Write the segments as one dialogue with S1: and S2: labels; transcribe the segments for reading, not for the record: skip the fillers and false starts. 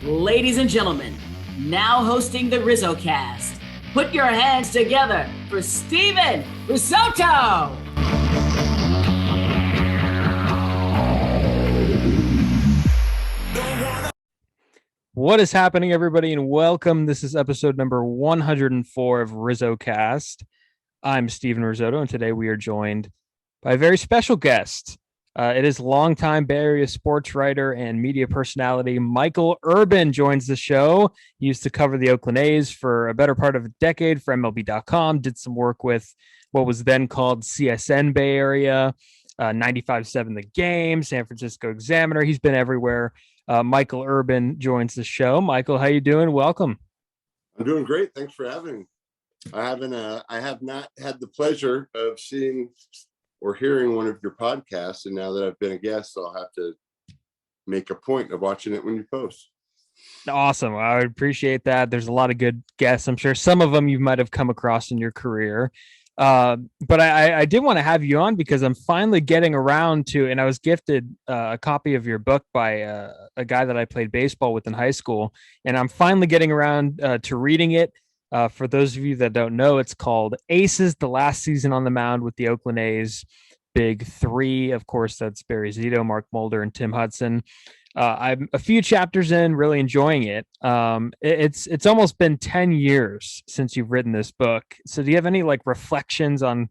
S1: Ladies and gentlemen, now hosting the RizzoCast, put your hands together for Steven Risotto!
S2: What is happening, everybody, and welcome. This is episode number 104 of RizzoCast. I'm Steven Risotto, and today we are joined by a very special guest. It is longtime Bay Area sports writer and media personality Mychael Urban joins the show. He used to cover the Oakland A's for a better part of a decade for MLB.com, did some work with what was then called CSN Bay Area, 95.7 The Game, San Francisco Examiner. He's been everywhere. Mychael Urban joins the show. Mychael, how you doing? Welcome.
S3: I'm doing great. Thanks for having me. I have not had the pleasure of seeing or hearing one of your podcasts, and now that I've been a guest, I'll have to make a point of watching it when you post.
S2: Awesome. I would appreciate that. There's a lot of good guests. I'm sure some of them you might have come across in your career. But I did want to have you on because I'm finally getting around to, and I was gifted a copy of your book by a guy that I played baseball with in high school, and I'm finally getting around to reading it. For those of you that don't know, it's called Aces, the Last Season on the Mound with the Oakland A's Big Three. Of course, that's Barry Zito, Mark Mulder, and Tim Hudson. I'm a few chapters in, really enjoying it. It's almost been 10 years since you've written this book. So do you have any reflections on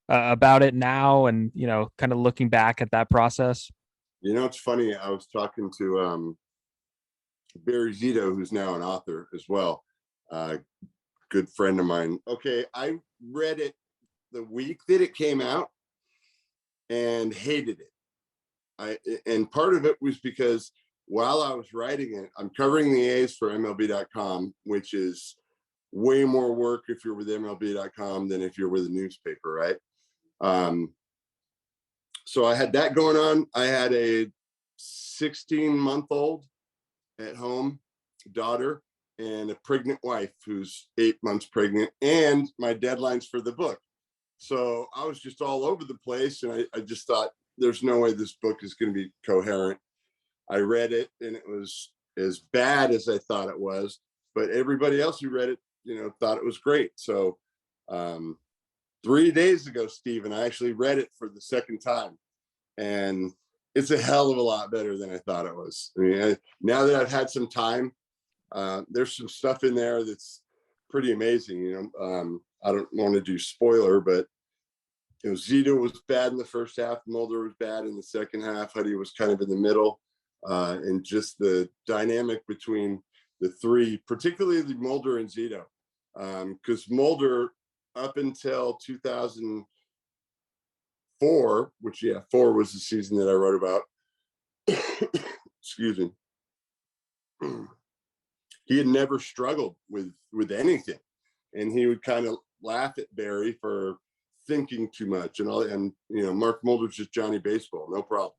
S2: about it now and, kind of looking back at that process?
S3: It's funny. I was talking to Barry Zito, who's now an author as well. Good friend of mine. Okay, I read it the week that it came out and hated it. And part of it was because while I was writing it, I'm covering the A's for MLB.com, which is way more work if you're with MLB.com than if you're with a newspaper, right? So I had that going on. I had a 16-month-old at home, daughter, and a pregnant wife who's 8 months pregnant, and my deadlines for the book. So I was just all over the place, and I just thought, there's no way this book is going to be coherent. I read it, and it was as bad as I thought it was, but everybody else who read it, thought it was great. So 3 days ago, Stephen, I actually read it for the second time, and it's a hell of a lot better than I thought it was. I mean, now that I've had some time, there's some stuff in there that's pretty amazing. I don't want to do spoiler, but Zito was bad in the first half, Mulder was bad in the second half, Huddy was kind of in the middle, and just the dynamic between the three, particularly the Mulder and Zito, because Mulder, up until 2004, which 4 was the season that I wrote about. Excuse me. He had never struggled with anything, and he would kind of laugh at Barry for thinking too much and Mark Mulder's just Johnny Baseball, no problem.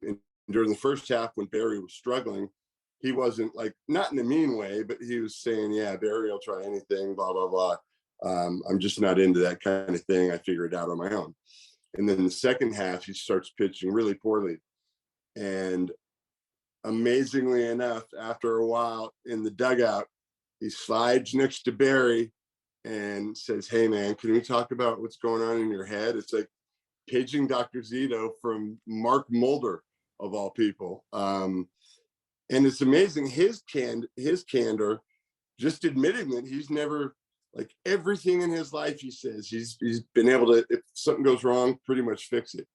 S3: And during the first half, when Barry was struggling, he wasn't not in a mean way, but he was saying, yeah, Barry will try anything, blah blah blah. I'm just not into that kind of thing. I figure it out on my own. And then the second half, he starts pitching really poorly, and amazingly enough, after a while in the dugout, he slides next to Barry and says, hey man, can we talk about what's going on in your head? It's like paging Dr. Zito from Mark Mulder, of all people. And it's amazing his candor, just admitting that he's never, everything in his life, he says he's been able to, if something goes wrong, pretty much fix it.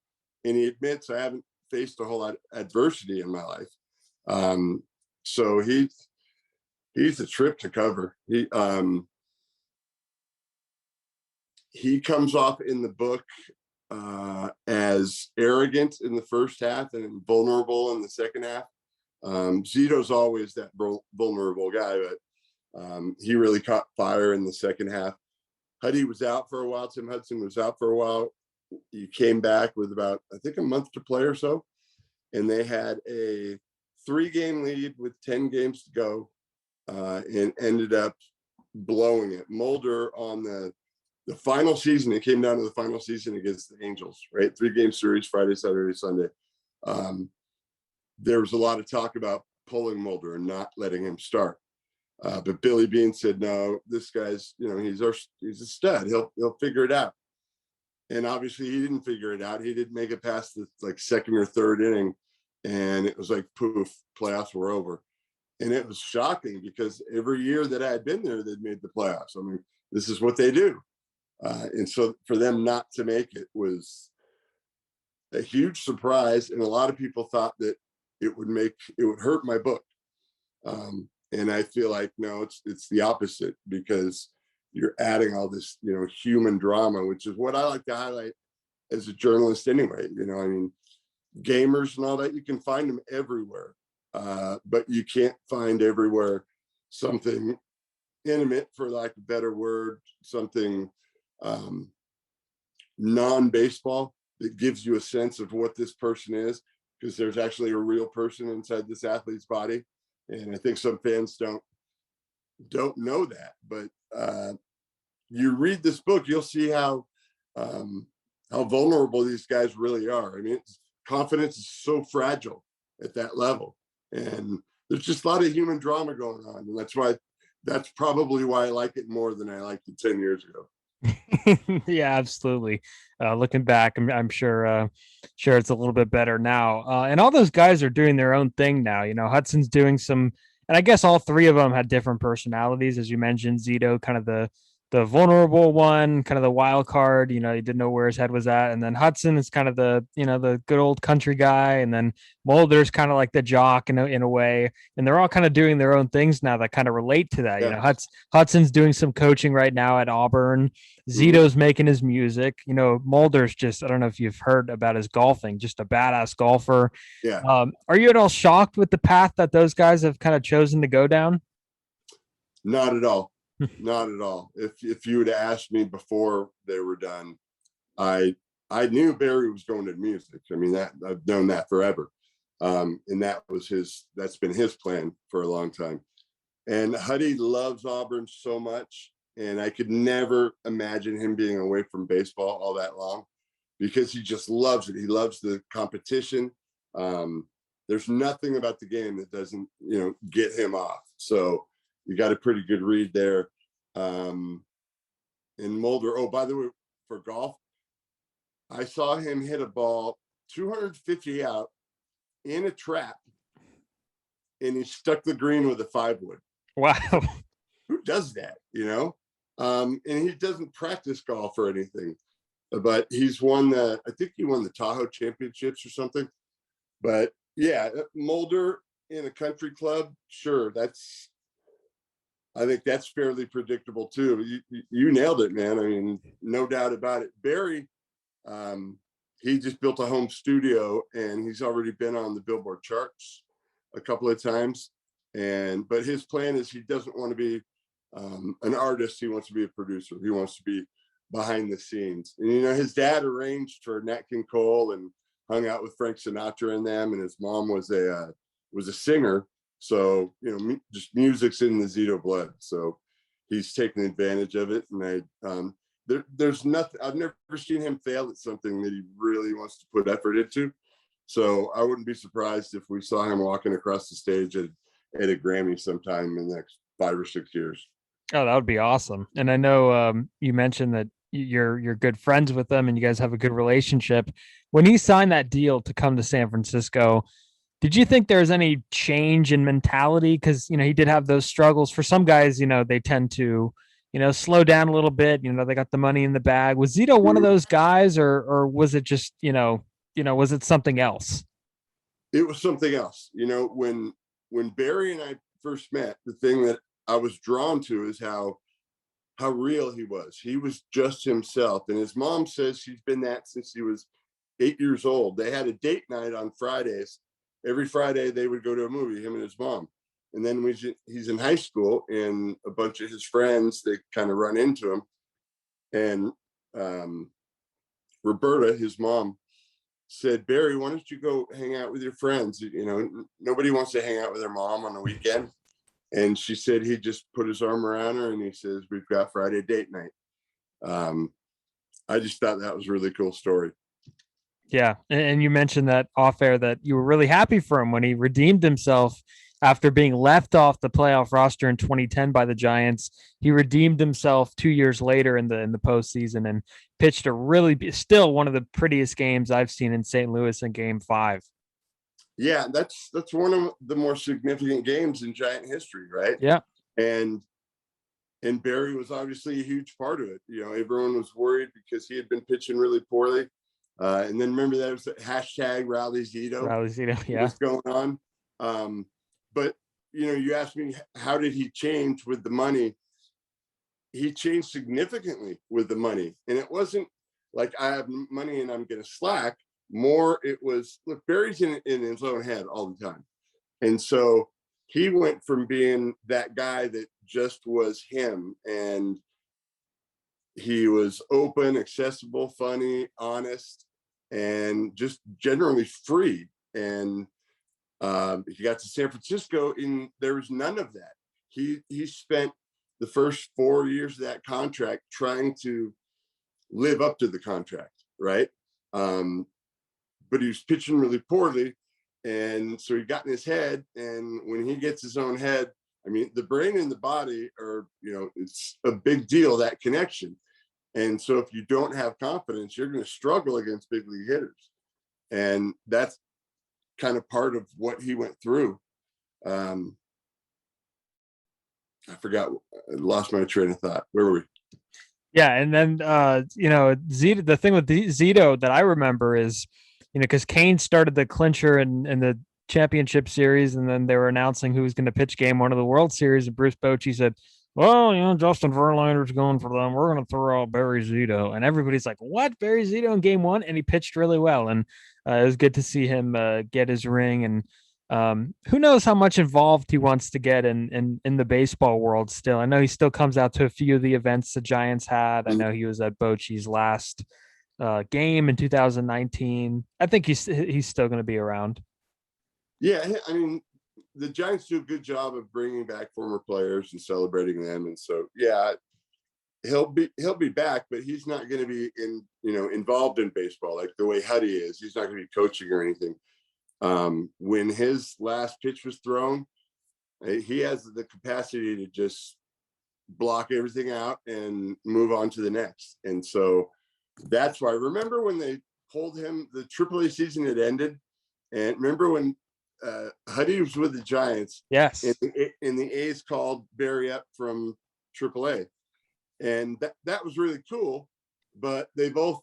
S3: And he admits, I haven't faced a whole lot of adversity in my life. So he's a trip to cover. He comes off in the book as arrogant in the first half and vulnerable in the second half. Zito's always that vulnerable guy, but he really caught fire in the second half. Huddy was out for a while. Tim Hudson was out for a while. He came back with about, I think, a month to play or so, and they had a 3-game lead with 10 games to go, and ended up blowing it. Mulder on the final season, it came down to the final season against the Angels, right? 3-game series, Friday, Saturday, Sunday. There was a lot of talk about pulling Mulder and not letting him start. But Billy Beane said, no, this guy's, he's a stud. He'll figure it out. And obviously he didn't figure it out. He didn't make it past the like second or third inning. And it was like, poof, playoffs were over. And it was shocking because every year that I had been there, they'd made the playoffs. I mean, this is what they do. And so for them not to make it was a huge surprise. And a lot of people thought that it would hurt my book. And I feel like, no, it's the opposite, because you're adding all this, human drama, which is what I like to highlight as a journalist anyway. I mean, gamers and all that, you can find them everywhere. But you can't find everywhere something intimate, for lack of a better word, something non-baseball that gives you a sense of what this person is, because there's actually a real person inside this athlete's body. And I think some fans don't know that, but you read this book, you'll see how vulnerable these guys really are. I mean, confidence is so fragile at that level, and there's just a lot of human drama going on, and that's probably why I like it more than I liked it 10 years ago.
S2: Yeah, absolutely. Looking back, I'm sure it's a little bit better now. And all those guys are doing their own thing now. Hudson's doing some, and I guess all three of them had different personalities, as you mentioned. Zito, kind of the vulnerable one, kind of the wild card. He didn't know where his head was at. And then Hudson is kind of the good old country guy. And then Mulder's kind of like the jock in a way. And they're all kind of doing their own things now that kind of relate to that.
S3: Yeah.
S2: Hudson's doing some coaching right now at Auburn. Zito's making his music. Mulder's just, I don't know if you've heard about his golfing, just a badass golfer.
S3: Yeah.
S2: Are you at all shocked with the path that those guys have kind of chosen to go down?
S3: Not at all. Not at all. If you would have asked me before they were done, I knew Barry was going to music. I mean, that I've known that forever. And that's been his plan for a long time. And Huddy loves Auburn so much, and I could never imagine him being away from baseball all that long, because he just loves it. He loves the competition. There's nothing about the game that doesn't, get him off. So you got a pretty good read there. And Mulder, oh, by the way, for golf, I saw him hit a ball 250 out in a trap, and he stuck the green with a 5-wood.
S2: Wow.
S3: Who does that, And he doesn't practice golf or anything, but he's I think he won the Tahoe Championships or something. But yeah, Mulder in a country club, sure, I think that's fairly predictable too. You nailed it, man. I mean, no doubt about it. Barry, he just built a home studio, and he's already been on the Billboard charts a couple of times. But his plan is he doesn't want to be an artist. He wants to be a producer. He wants to be behind the scenes. And, his dad arranged for Nat King Cole and hung out with Frank Sinatra and them. And his mom was a singer. So, just music's in the Zito blood. So he's taking advantage of it. And there's nothing, I've never seen him fail at something that he really wants to put effort into. So I wouldn't be surprised if we saw him walking across the stage at a Grammy sometime in the next 5 or 6 years.
S2: Oh, that would be awesome. And I know you mentioned that you're good friends with them and you guys have a good relationship. When he signed that deal to come to San Francisco, did you think there was any change in mentality? Because, he did have those struggles. For some guys, they tend to, slow down a little bit. They got the money in the bag. Was Zito one of those guys, or was it just, was it something else?
S3: It was something else. When Barry and I first met, the thing that I was drawn to is how real he was. He was just himself. And his mom says he's been that since he was 8 years old. They had a date night on Fridays. Every Friday they would go to a movie, him and his mom. And then he's in high school, and a bunch of his friends, they kind of run into him. And Roberta, his mom, said, Barry, why don't you go hang out with your friends? Nobody wants to hang out with their mom on the weekend. And she said he just put his arm around her and he says, we've got Friday date night. I just thought that was a really cool story.
S2: Yeah. And you mentioned that off air that you were really happy for him when he redeemed himself After being left off the playoff roster in 2010 by the Giants, he redeemed himself 2 years later in the postseason and pitched still one of the prettiest games I've seen in St. Louis in Game 5.
S3: Yeah, that's one of the more significant games in Giant history, right?
S2: Yeah.
S3: And Barry was obviously a huge part of it. Everyone was worried because he had been pitching really poorly. And then remember that was the hashtag Rally Zito.
S2: Yeah.
S3: Was going on. But, you asked me, how did he change with the money? He changed significantly with the money. And it wasn't like I have money and I'm going to slack. More, it was, look, Barry's in his own head all the time. And so he went from being that guy that just was him. And he was open, accessible, funny, honest, and just generally free. And he got to San Francisco and there was none of that. He spent the first 4 years of that contract trying to live up to the contract, right? But he was pitching really poorly, and so he got in his head. And when he gets his own head, I mean, the brain and the body are, it's a big deal, that connection. And so if you don't have confidence, you're going to struggle against big league hitters, and that's kind of part of what he went through. I forgot, I lost my train of thought. Where were we?
S2: Yeah. And then, Zito, the thing with Zito that I remember is, because Kane started the clincher in the championship series, and then they were announcing who was going to pitch game 1 of the World Series. And Bruce Bochy said, well, Justin Verlander's going for them. We're going to throw out Barry Zito. And everybody's like, what? Barry Zito in game 1? And he pitched really well. And it was good to see him get his ring. And who knows how much involved he wants to get in the baseball world still. I know he still comes out to a few of the events the Giants had. I know he was at Bochy's last game in 2019. I think he's still going to be around.
S3: Yeah, I mean, the Giants do a good job of bringing back former players and celebrating them, and so yeah, he'll be back, but he's not going to be involved in baseball like the way Huddy is. He's not going to be coaching or anything. When his last pitch was thrown, he has the capacity to just block everything out and move on to the next. And so that's why, remember when they pulled him, the AAA season had ended, and remember when Huddy was with the Giants.
S2: Yes.
S3: And the A's called Barry up from AAA. And that was really cool, but they both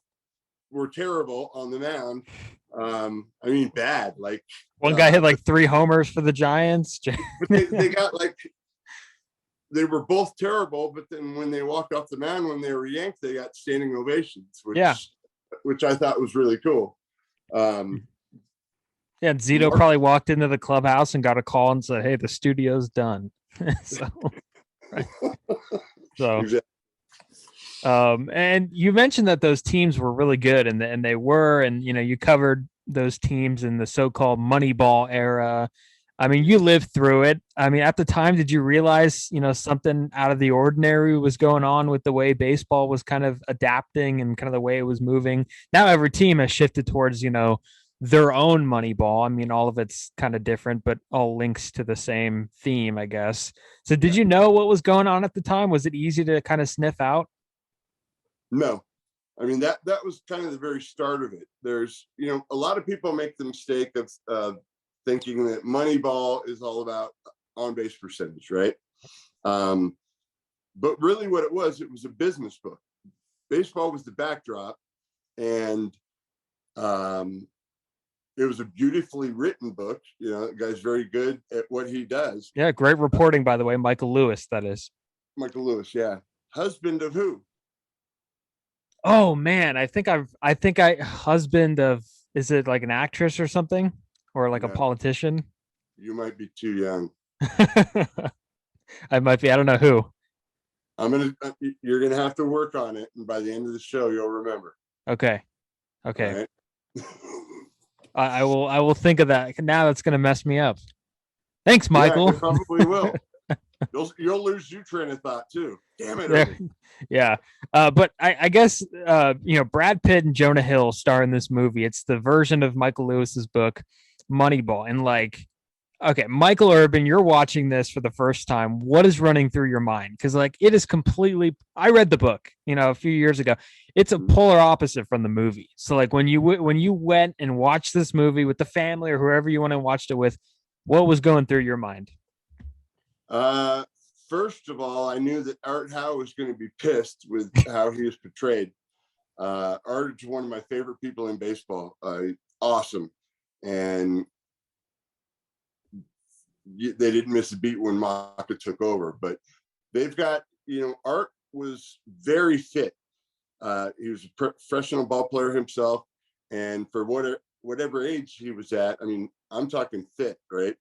S3: were terrible on the mound. I mean, bad. Like
S2: one guy hit like 3 homers for the Giants.
S3: But they got they were both terrible, but then when they walked off the mound, when they were yanked, they got standing ovations, which I thought was really cool.
S2: Yeah, Zito probably walked into the clubhouse and got a call and said, hey, the studio's done.
S3: Exactly.
S2: And you mentioned that those teams were really good, and they were, and you covered those teams in the so-called Moneyball era. I mean, you lived through it. I mean, at the time, did you realize, something out of the ordinary was going on with the way baseball was kind of adapting and kind of the way it was moving? Now every team has shifted towards, their own Moneyball. I mean, all of it's kind of different, but all links to the same theme, I guess. So did you know what was going on at the time? Was it easy to kind of sniff out?
S3: No. I mean, that was kind of the very start of it. There's, a lot of people make the mistake of thinking that Moneyball is all about on-base percentage, right? But really what it was a business book. Baseball was the backdrop, and it was a beautifully written book. The guy's very good at what he does.
S2: Yeah, great reporting, by the way. Michael Lewis, that is.
S3: Michael Lewis, yeah. Husband of who?
S2: Oh man, I think husband of, is it like an actress or something? Or like a politician?
S3: You might be too young.
S2: I might be. I don't know who.
S3: You're gonna have to work on it, and by the end of the show, you'll remember.
S2: Okay.
S3: Right?
S2: I will think of that. Now that's gonna mess me up. Thanks, Michael.
S3: Yeah, it probably will. You'll lose your train of thought too. Damn it.
S2: Yeah. But I guess Brad Pitt and Jonah Hill star in this movie. It's the version of Michael Lewis's book Moneyball, and Okay, Mychael Urban, you're watching this for the first time. What is running through your mind? Because like it is completely. I read the book, a few years ago. It's a polar opposite from the movie. So like when you went and watched this movie with the family or whoever you went and watched it with, what was going through your mind?
S3: Uh, First of all, I knew that Art Howe was going to be pissed with how he was portrayed. Art is one of my favorite people in baseball. Awesome, and they didn't miss a beat when Maka took over. But they've got, Art was very fit. He was a professional ball player himself, and for whatever age he was at, I mean, I'm talking fit, right?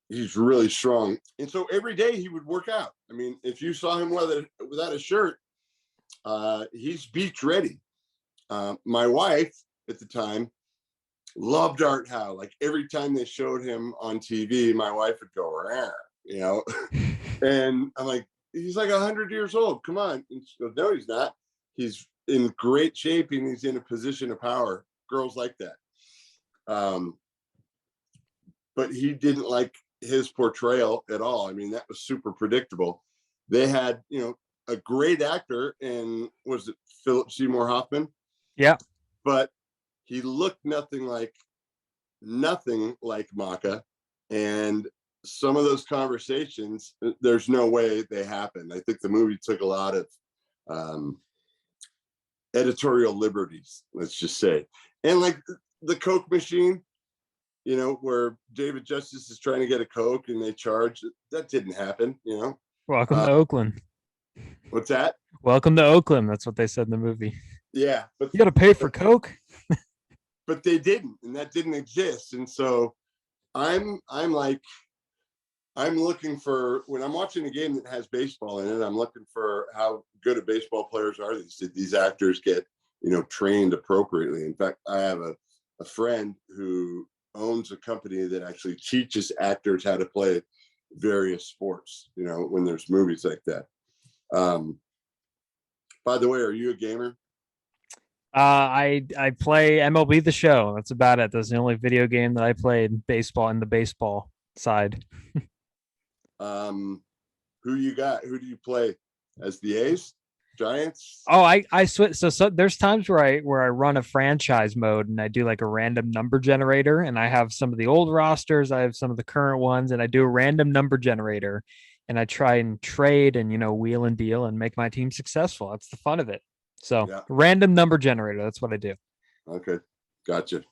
S3: He's really strong, and so every day he would work out. I mean, if you saw him without a shirt, he's beach ready. My wife at the time loved Art Howe. Like every time they showed him on TV, my wife would go, rah, and I'm like, he's like 100 years old. Come on. And she goes, no, he's not. He's in great shape and he's in a position of power. Girls like that. But he didn't like his portrayal at all. I mean, that was super predictable. They had, a great actor, and was it Philip Seymour Hoffman?
S2: Yeah.
S3: But he looked nothing like Maka. And some of those conversations, there's no way they happened. I think the movie took a lot of editorial liberties, let's just say. And like the Coke machine, where David Justice is trying to get a Coke and they charge, that didn't happen,
S2: Welcome to Oakland.
S3: What's that?
S2: Welcome to Oakland. That's what they said in the movie.
S3: Yeah. But
S2: you got to pay for Coke.
S3: But they didn't, and that didn't exist. And so I'm looking for, when I'm watching a game that has baseball in it, I'm looking for how good of baseball players are these. Did these actors get, trained appropriately? In fact, I have a friend who owns a company that actually teaches actors how to play various sports, when there's movies like that. By the way, are you a gamer?
S2: I play MLB The Show. That's about it. That's the only video game that I played baseball in the baseball side.
S3: Who you got? Who do you play as the A's? Giants?
S2: Oh, I switch. So there's times where I run a franchise mode and I do like a random number generator, and I have some of the old rosters, I have some of the current ones, and I do a random number generator, and I try and trade and wheel and deal and make my team successful. That's the fun of it. So yeah. Random number generator. That's what I do.
S3: Okay. Gotcha.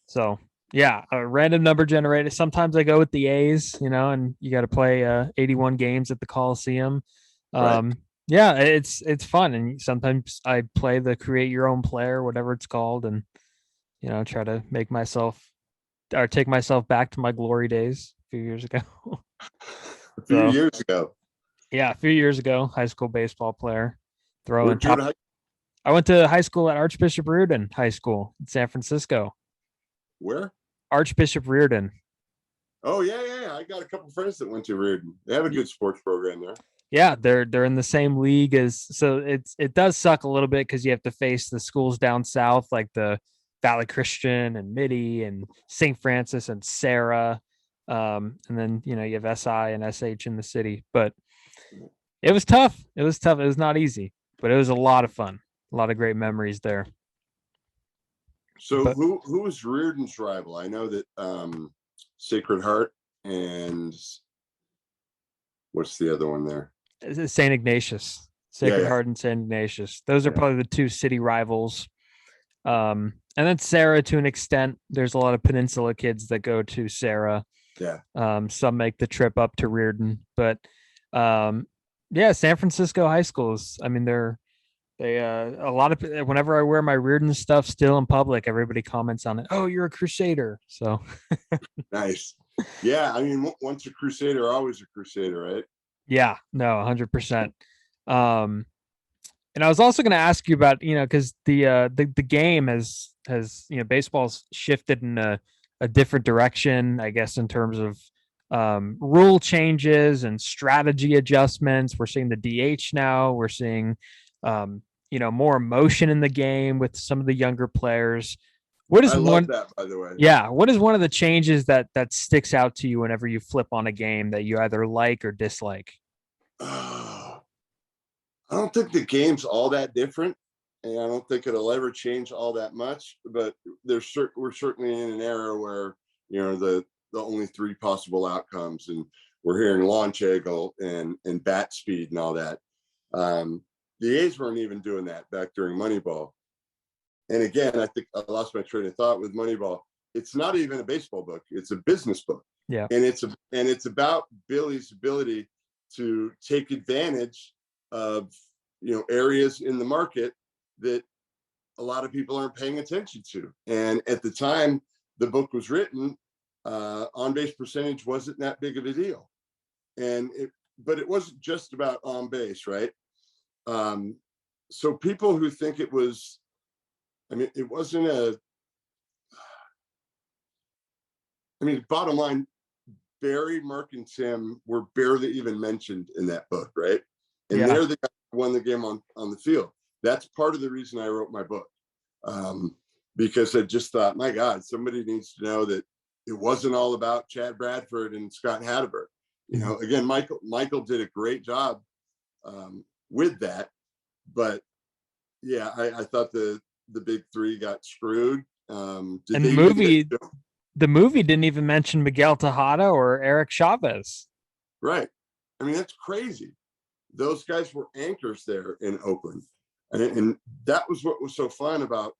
S2: So yeah, a random number generator. Sometimes I go with the A's, and you got to play 81 games at the Coliseum. Right. Yeah, it's fun. And sometimes I play the create your own player, whatever it's called. And, try to make myself or take myself back to my glory days a few years ago.
S3: A few years ago.
S2: Yeah. A few years ago, high school baseball player. I went to high school at Archbishop Riordan High School in San Francisco.
S3: Where?
S2: Archbishop Riordan.
S3: Oh yeah. I got a couple friends that went to Riordan. They have a good sports program there.
S2: Yeah, they're in the same league so it does suck a little bit because you have to face the schools down south like the Valley Christian and Mitty and St. Francis and Sarah, and then you have SI and SH in the city. But it was tough. It was not easy, but it was a lot of fun. A lot of great memories there.
S3: So who was Riordan's rival? I know that Sacred Heart and what's the other one there?
S2: St. Ignatius. Sacred Heart and St. Ignatius. Those are probably the two city rivals. And then Sarah to an extent. There's a lot of Peninsula kids that go to Sarah.
S3: Yeah.
S2: Some make the trip up to Riordan, but San Francisco high schools. I mean, they a lot of, whenever I wear my Riordan stuff still in public, everybody comments on it. Oh, you're a Crusader. So
S3: nice. Yeah, I mean, once a Crusader, always a Crusader, right?
S2: Yeah, no, 100%. And I was also going to ask you about, because the game has baseball's shifted in a different direction, I guess, in terms of rule changes and strategy adjustments. We're seeing the DH now. We're seeing more emotion in the game with some of the younger players. What is
S3: I love that, by the way.
S2: Yeah. What is one of the changes that sticks out to you whenever you flip on a game that you either like or dislike?
S3: I don't think the game's all that different, and I don't think it'll ever change all that much. But we're certainly in an era where the only three possible outcomes, and we're hearing launch angle and bat speed and all that. The A's weren't even doing that back during Moneyball. And again, I think I lost my train of thought with Moneyball. It's not even a baseball book; it's a business book.
S2: Yeah,
S3: and it's about Billy's ability to take advantage of areas in the market that a lot of people aren't paying attention to. And at the time the book was written, on base percentage wasn't that big of a deal. But it wasn't just about on base, right? So people who think it was, it wasn't bottom line, Barry, Mark, and Tim were barely even mentioned in that book, right? And they're the guys who won the game on the field. That's part of the reason I wrote my book, because I just thought, my God, somebody needs to know that it wasn't all about Chad Bradford and Scott Hatteberg. Again, Michael did a great job with that, but yeah, I thought the big three got screwed.
S2: And the movie didn't even mention Miguel Tejada or Eric Chavez.
S3: Right. That's crazy. Those guys were anchors there in Oakland. And that was what was so fun about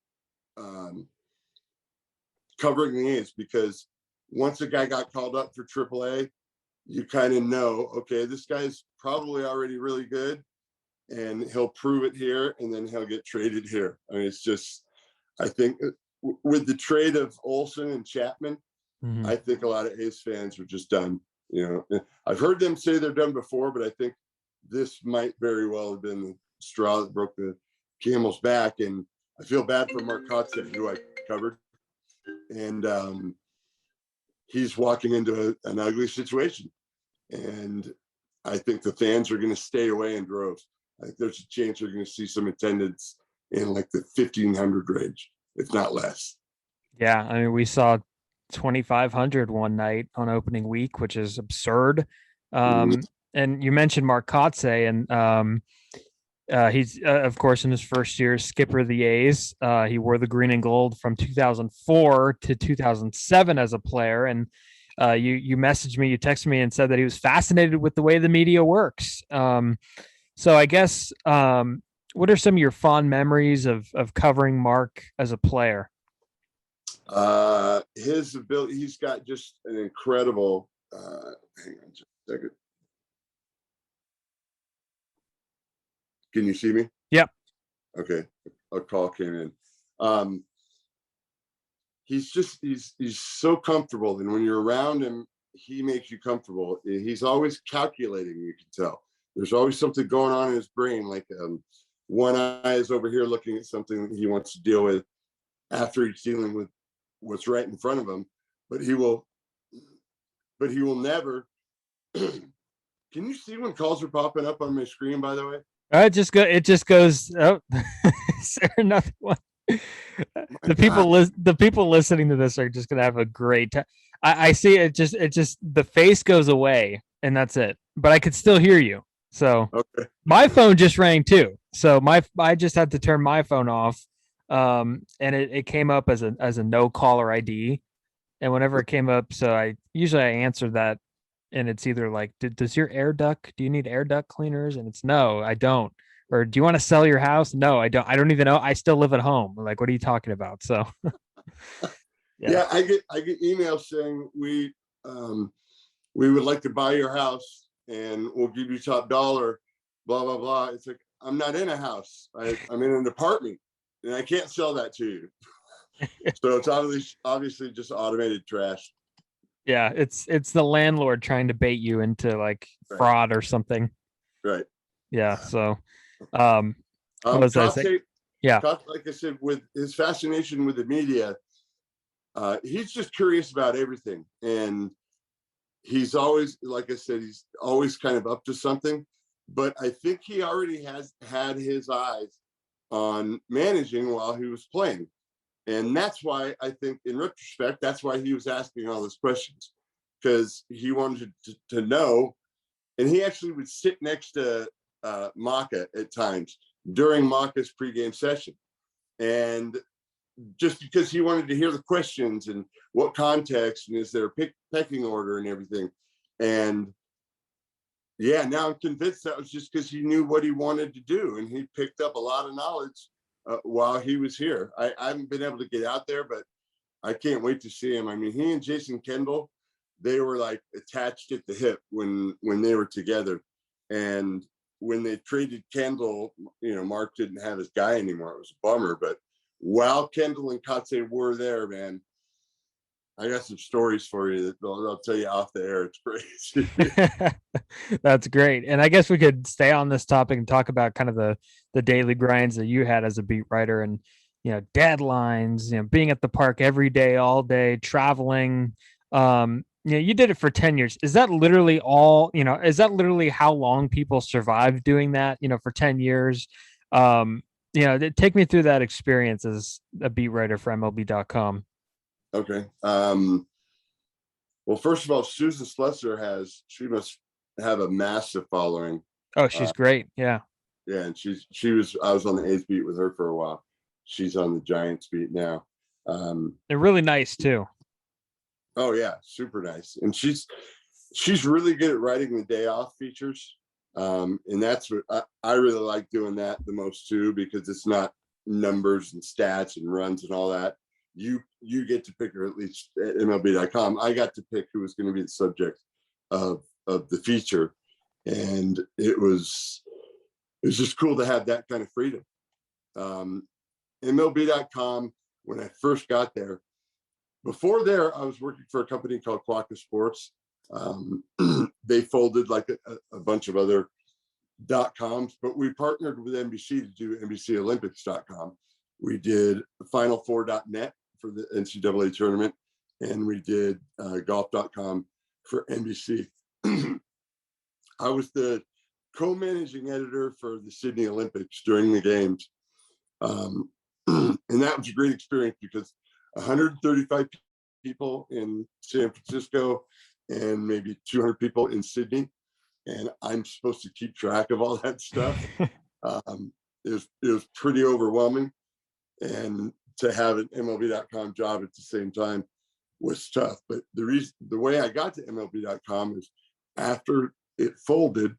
S3: covering the A's, because once a guy got called up for AAA, you kind of know, okay, this guy's probably already really good, and he'll prove it here, and then he'll get traded here. It's just, I think with the trade of Olsen and Chapman, I think a lot of A's fans are just done. I've heard them say they're done before, but I think this might very well have been the straw that broke the camel's back. And I feel bad for Mark Kotsay, who I covered. And he's walking into an ugly situation. And I think the fans are going to stay away in droves. I think there's a chance you're going to see some attendance in like the 1,500 range, if not less.
S2: Yeah, we saw 2,500 one night on opening week, which is absurd. And you mentioned Mark Kotsay, and he's of course in his first year skipper of the A's. He wore the green and gold from 2004 to 2007 as a player, and you messaged me, you texted me, and said that he was fascinated with the way the media works. So I guess what are some of your fond memories of covering Mark as a player?
S3: His ability, he's got just an incredible hang on just a second. Can you see me?
S2: Yep.
S3: Okay. A call came in. He's so comfortable, and when you're around him, he makes you comfortable. He's always calculating, you can tell. There's always something going on in his brain, like one eye is over here looking at something that he wants to deal with after he's dealing with what's right in front of him. But he will never. Can you see when calls are popping up on my screen, by the way?
S2: It just goes. Oh, is there another one? The people listening to this are just gonna have a great time. I see it. Just the face goes away, and that's it. But I could still hear you. So
S3: okay.
S2: My phone just rang too. So I just had to turn my phone off. And it came up as a no caller ID. And whenever it came up, so I usually answer that, and it's either like, does your air duct, do you need air duct cleaners? And it's no, I don't. Or do you want to sell your house? No, I don't. I don't even know. I still live at home. Like, what are you talking about? So
S3: yeah, I get emails saying we would like to buy your house and we'll give you top dollar, blah, blah, blah. It's like, I'm not in a house. I'm in an apartment and I can't sell that to you. So it's obviously just automated trash.
S2: Yeah, it's the landlord trying to bait you into like fraud or something.
S3: Right.
S2: Yeah. So what was I saying? Yeah.
S3: Like I said, with his fascination with the media, he's just curious about everything. And he's always, like I said, he's always kind of up to something. But I think he already has had his eyes on managing while he was playing. And that's why I think, in retrospect, that's why he was asking all those questions, because he wanted to know. And he actually would sit next to Maka at times during Maka's pregame session. And just because he wanted to hear the questions and what context and is there a pecking order and everything. And yeah, now I'm convinced that was just because he knew what he wanted to do, and he picked up a lot of knowledge while he was here. I haven't been able to get out there, but I can't wait to see him. I mean, he and Jason Kendall, they were like attached at the hip when they were together. And when they traded Kendall, Mark didn't have his guy anymore. It was a bummer, but while Kendall and Kotsay were there, man, I got some stories for you that I'll tell you off the air. It's crazy.
S2: That's great. And I guess we could stay on this topic and talk about kind of the daily grinds that you had as a beat writer, and, deadlines, being at the park every day, all day, traveling. You did it for 10 years. Is that literally all, is that literally how long people survive doing that, for 10 years? Take me through that experience as a beat writer for MLB.com.
S3: Okay. Well, first of all, Susan Slusser she must have a massive following.
S2: Oh, she's great. Yeah.
S3: Yeah. And I was on the A's beat with her for a while. She's on the Giants beat now.
S2: They're really nice too.
S3: Oh yeah. Super nice. And she's really good at writing the day off features. And that's what I really like doing that the most too, because it's not numbers and stats and runs and all that. You get to pick, or at least at MLB.com, I got to pick who was going to be the subject of the feature. And it was just cool to have that kind of freedom. MLB.com, when I first got there, before there, I was working for a company called Quaka Sports. They folded like a bunch of other .coms, but we partnered with NBC to do NBCOlympics.com. We did Final4.net for the NCAA tournament, and we did golf.com for NBC. I was the co-managing editor for the Sydney Olympics during the games. And that was a great experience because 135 people in San Francisco and maybe 200 people in Sydney. And I'm supposed to keep track of all that stuff. It was pretty overwhelming. And to have an MLB.com job at the same time was tough. But the way I got to MLB.com is after it folded,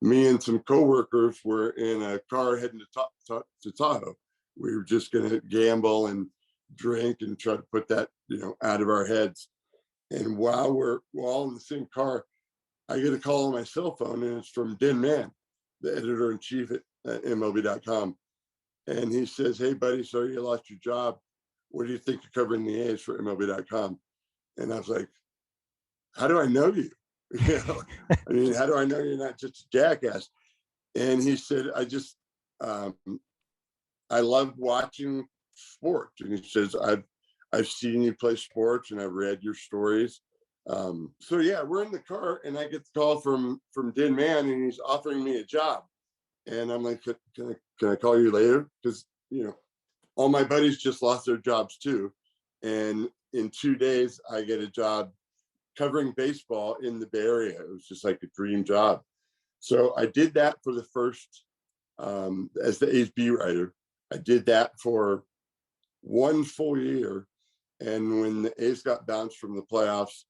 S3: me and some coworkers were in a car heading to Tahoe. We were just going to gamble and drink and try to put that, out of our heads. And while we're all in the same car, I get a call on my cell phone, and it's from Den Man, the editor-in-chief at MLB.com. And he says, "Hey, buddy, sorry you lost your job. What do you think of covering the A's for MLB.com?" And I was like, "How do I know you? I mean, how do I know you're not just a jackass?" And he said, I love watching sports. And he says, I've seen you play sports and I've read your stories. So yeah, we're in the car and I get the call from Den Man, and he's offering me a job. And I'm like, can I call you later? Because, all my buddies just lost their jobs too. And in 2 days, I get a job covering baseball in the Bay Area. It was just like a dream job. So I did that for the first, as the A's beat writer, I did that for 1 full year. And when the A's got bounced from the playoffs,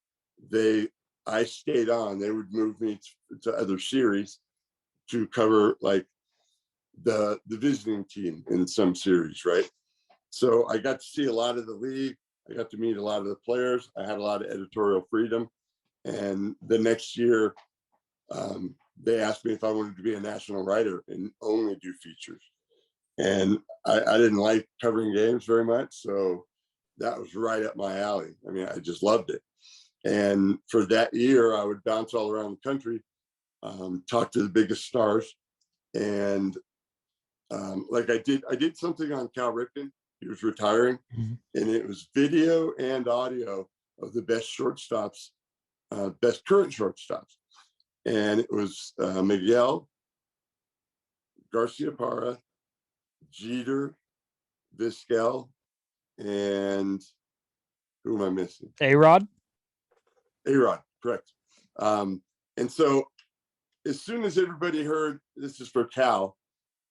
S3: I stayed on. They would move me to other series to cover like the visiting team in some series, right? So I got to see a lot of the league. I got to meet a lot of the players. I had a lot of editorial freedom. And the next year, they asked me if I wanted to be a national writer and only do features. And I didn't like covering games very much. So that was right up my alley. I mean, I just loved it. And for that year, I would bounce all around the country, talk to the biggest stars. And like I did something on Cal Ripken. He was retiring, and it was video and audio of the best shortstops, best current shortstops. And it was Miguel, Garcia Parra, Jeter, Vizquel, and who am I missing?
S2: A-Rod?
S3: A-Rod, correct. And so as soon as everybody heard this is for Cal,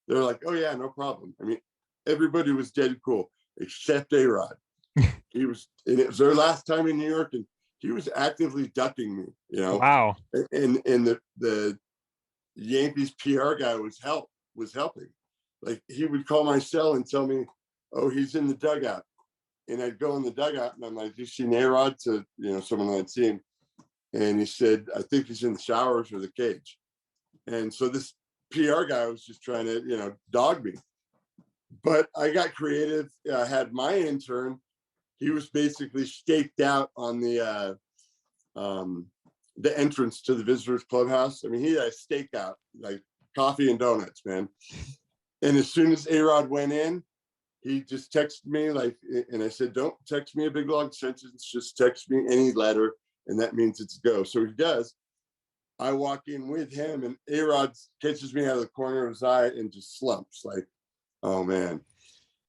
S3: they're like, oh yeah, no problem. I mean, everybody was dead cool except A-Rod. And it was their last time in New York, and he was actively ducking me, you know.
S2: Wow.
S3: And the Yankees PR guy was helping. Like, he would call my cell and tell me, oh, he's in the dugout. And I'd go in the dugout and I'm like, you seen A-Rod? To, you know, someone I'd seen. And he said, I think he's in the showers or the cage. And so this PR guy was just trying to, you know, dog me. But I got creative. I had my intern. He was basically staked out on the entrance to the visitors clubhouse. I mean, he had a stakeout, like coffee and donuts, man. And as soon as A-Rod went in, he just texted me, like, and I said, don't text me a big long sentence, just text me any letter, and that means it's go. So he does. I walk in with him, and A-Rod catches me out of the corner of his eye and just slumps, like, oh man.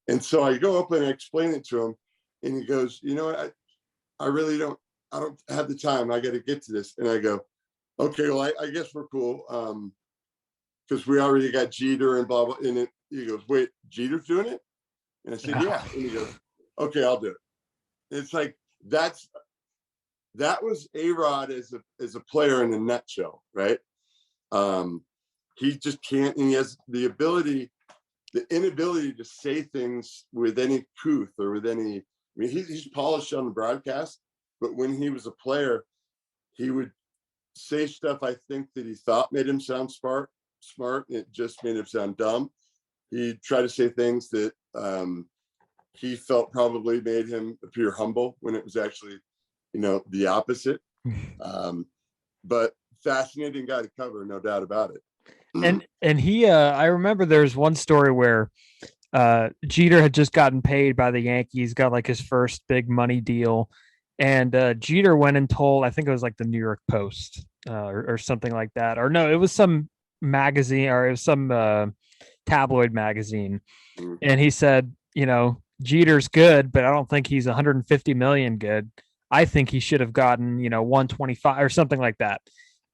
S3: And so I go up and I explain it to him, and he goes, you know what, I really don't have the time. I got to get to this. And I go, okay, well, I guess we're cool. Because we already got Jeter and blah, blah. And he goes, wait, Jeter's doing it? And I said, yeah. And he goes, okay, I'll do it. It's like, that was A-Rod as a player in a nutshell, right? He just can't, and he has the inability to say things with any couth or with any, I mean, he's polished on the broadcast, but when he was a player, he would say stuff I think that he thought made him sound smart. It just made him sound dumb. He'd try to say things that he felt probably made him appear humble when it was actually, you know, the opposite. But fascinating guy to cover, no doubt about it.
S2: And he, I remember there's one story where Jeter had just gotten paid by the Yankees, got like his first big money deal. And Jeter went and told, I think it was like the New York Post or something like that. Or no, it was some magazine, or it was some tabloid magazine. And he said, you know, Jeter's good, but I don't think he's 150 million good. I think he should have gotten, you know, 125 or something like that.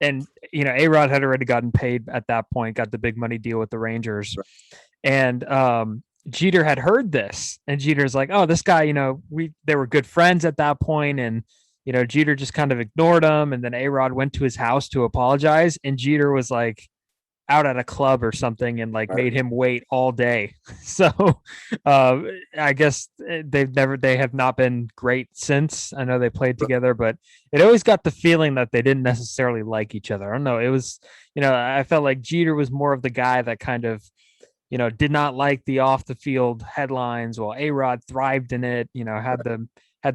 S2: And, you know, A-Rod had already gotten paid at that point, got the big money deal with the Rangers. And Jeter had heard this, and Jeter's like, oh, this guy, you know, they were good friends at that point. And, you know, Jeter just kind of ignored him. And then A-Rod went to his house to apologize. And Jeter was like out at a club or something and like made him wait all day. So I guess they have not been great since. I know they played together, but it always got the feeling that they didn't necessarily like each other. I don't know. It was, you know, I felt like Jeter was more of the guy that kind of, you know, did not like the off the field headlines, while A-Rod thrived in it, you know, had